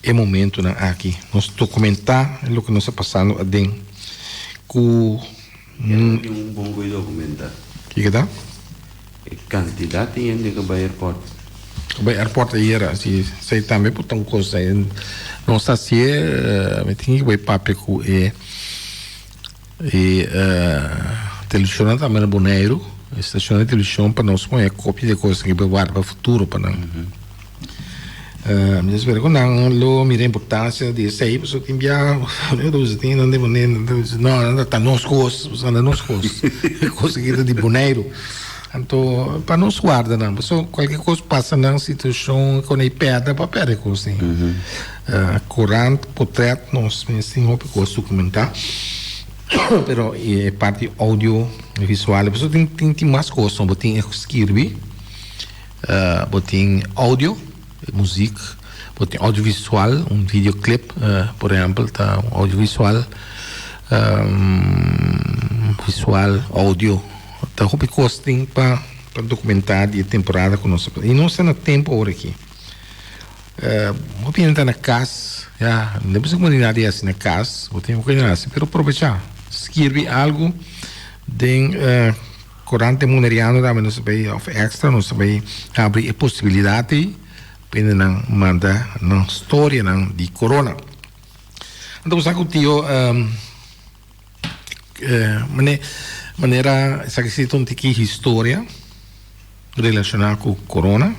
o momento aqui, nós documentar o que nós está passando dentro. Um bom documentar. Que dá? Quantidade de gente que vai ao aeroporto. Vai ao aeroporto aí era, se sei também por tão coisa, não está se me tinha que vai papel com televisão também na Bonaire, estação de televisão para nós põe a cópia de coisas que vai guardar para o futuro para não. Mas espero que não mire a importância de sair, pessoal que enviar, não está nos costos, coisa que é de Bonaire. Então, para nos guardar, não. Pessoal, qualquer coisa passa na situação com a pedra para perder coisa. Corante, portrait, nós temos que documentar. Pero é parte audiovisual. A pessoa tem mais coisas, tem escrever, tem áudio, música, tem audiovisual, videoclip, por exemplo, tá audiovisual, visual, áudio. Então, o que tem para documentar a temporada com nós. E nós estamos no tempo agora aqui. Vou pintar na casa, não precisa comunidade assim na casa, vou ter uma coisa assim, mas aproveitar, escrever algo de corante muneriano também não sabe of extra não sabe abrir a possibilidade para não mandar na história não de corona. Então sabe o tio maneira sabe que tem que história relacionada com corona.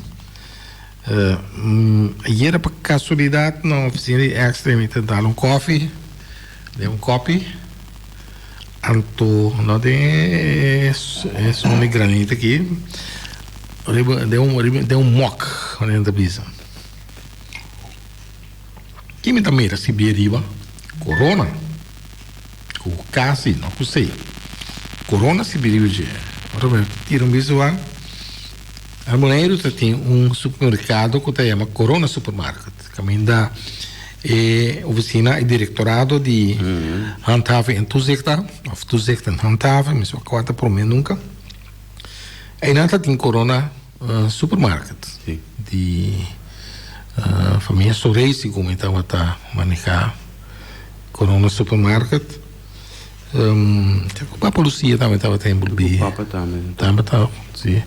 E era por casualidade na oficina extra me dar coffee, deu coffee. Anto, não tem um granito aqui. Deu mock dentro da brisa. Que me dá mira se beriba corona, o casi não sei. Corona se beriba já. Ora tira visual. A Bonaire tem supermercado que se chama Corona Supermarket. Caminho da oficina e directorado de handhaving en toezicht, of toezicht en handhaving, mas kwart por mim nunca. E nada tem Corona Supermarket. Sim. De família Soreisi como estava a manejar Corona Supermarket. A polícia também estava envolvida. O Papa também. Também, sim.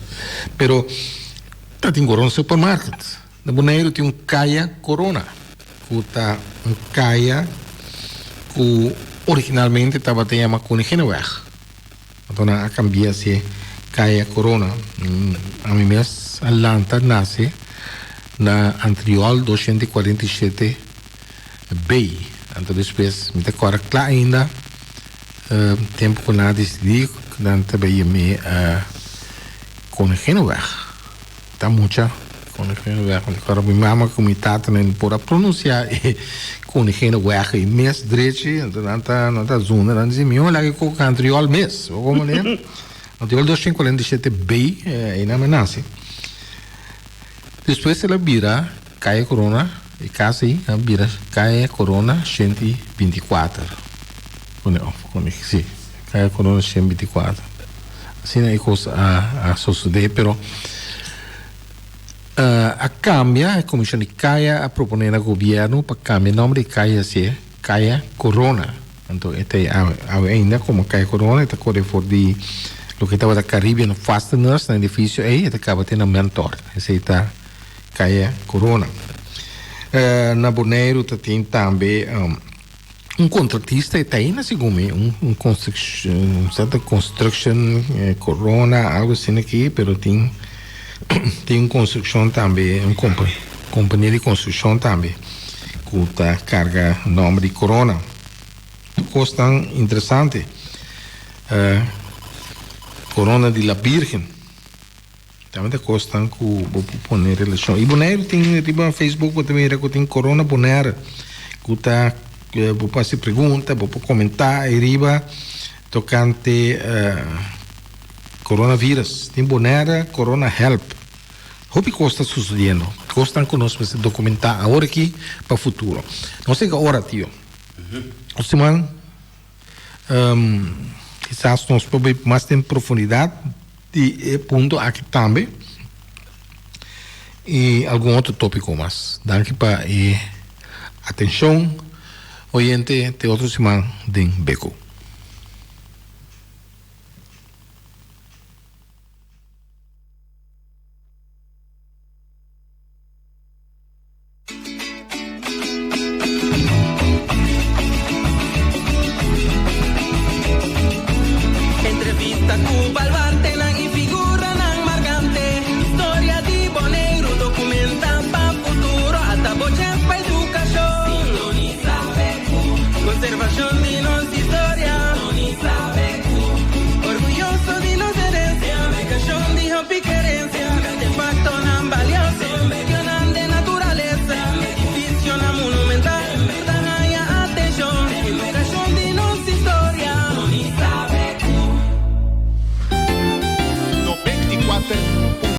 Pero tem Corona Supermarket. Na Bonaire tem Caia Corona. Kuta Caia que originalmente estava a chamar Koninginnenweg. Então a cambia se Caia Corona. A mim mesmo Atlanta nasce na anterior 247 B. Então depois me decora claro ainda tempo que nada decidi que não também me Koninginnenweg. Tá muita Agora minha mama comitada nem por pronunciar Koninginnenweg e mês direito não tá zona não diz meu lá que com anterior mês ou como né anterior 247 B e na menase depois ela vira Caia Corona e casi vira Caia Corona 124 sim Caia Corona 124 assim é coisa a suceder pero a cambia a comissão de Caia a proponer ao governo para cambiar o nome de Caia ser Caia Corona. Então este ainda como Caia Corona está correndo for de lo que estava da Caribbean Fasteners no edifício aí ele acaba tendo mentor esse está Caia Corona. Na Bonaire tem também contratista está aí na segundo construction Corona algo assim aqui, pero tem construção também, companhia de construção também, que está carga o nome de Corona. Coisa interessante, Corona de la Virgen, também coisa que vou pôr relação. E Bonaire tem no Facebook também que tem Corona Bonaire, que está vou fazer pergunta, vou comentar, e riba tocante coronavírus. Tem Bonaire, Corona Help. O que está sucedendo? Gostam que nós vamos documentar agora aqui para o futuro. Não sei agora, tio. O semana, quizás nós podemos mais em profundidade de ponto aqui também. E algum outro tópico mais. Danke para atenção. Oyente, de outro semana, de Beco. Conservación de nuestra historia. Orgulloso de los herencia. Me cayó, dijo Piqué.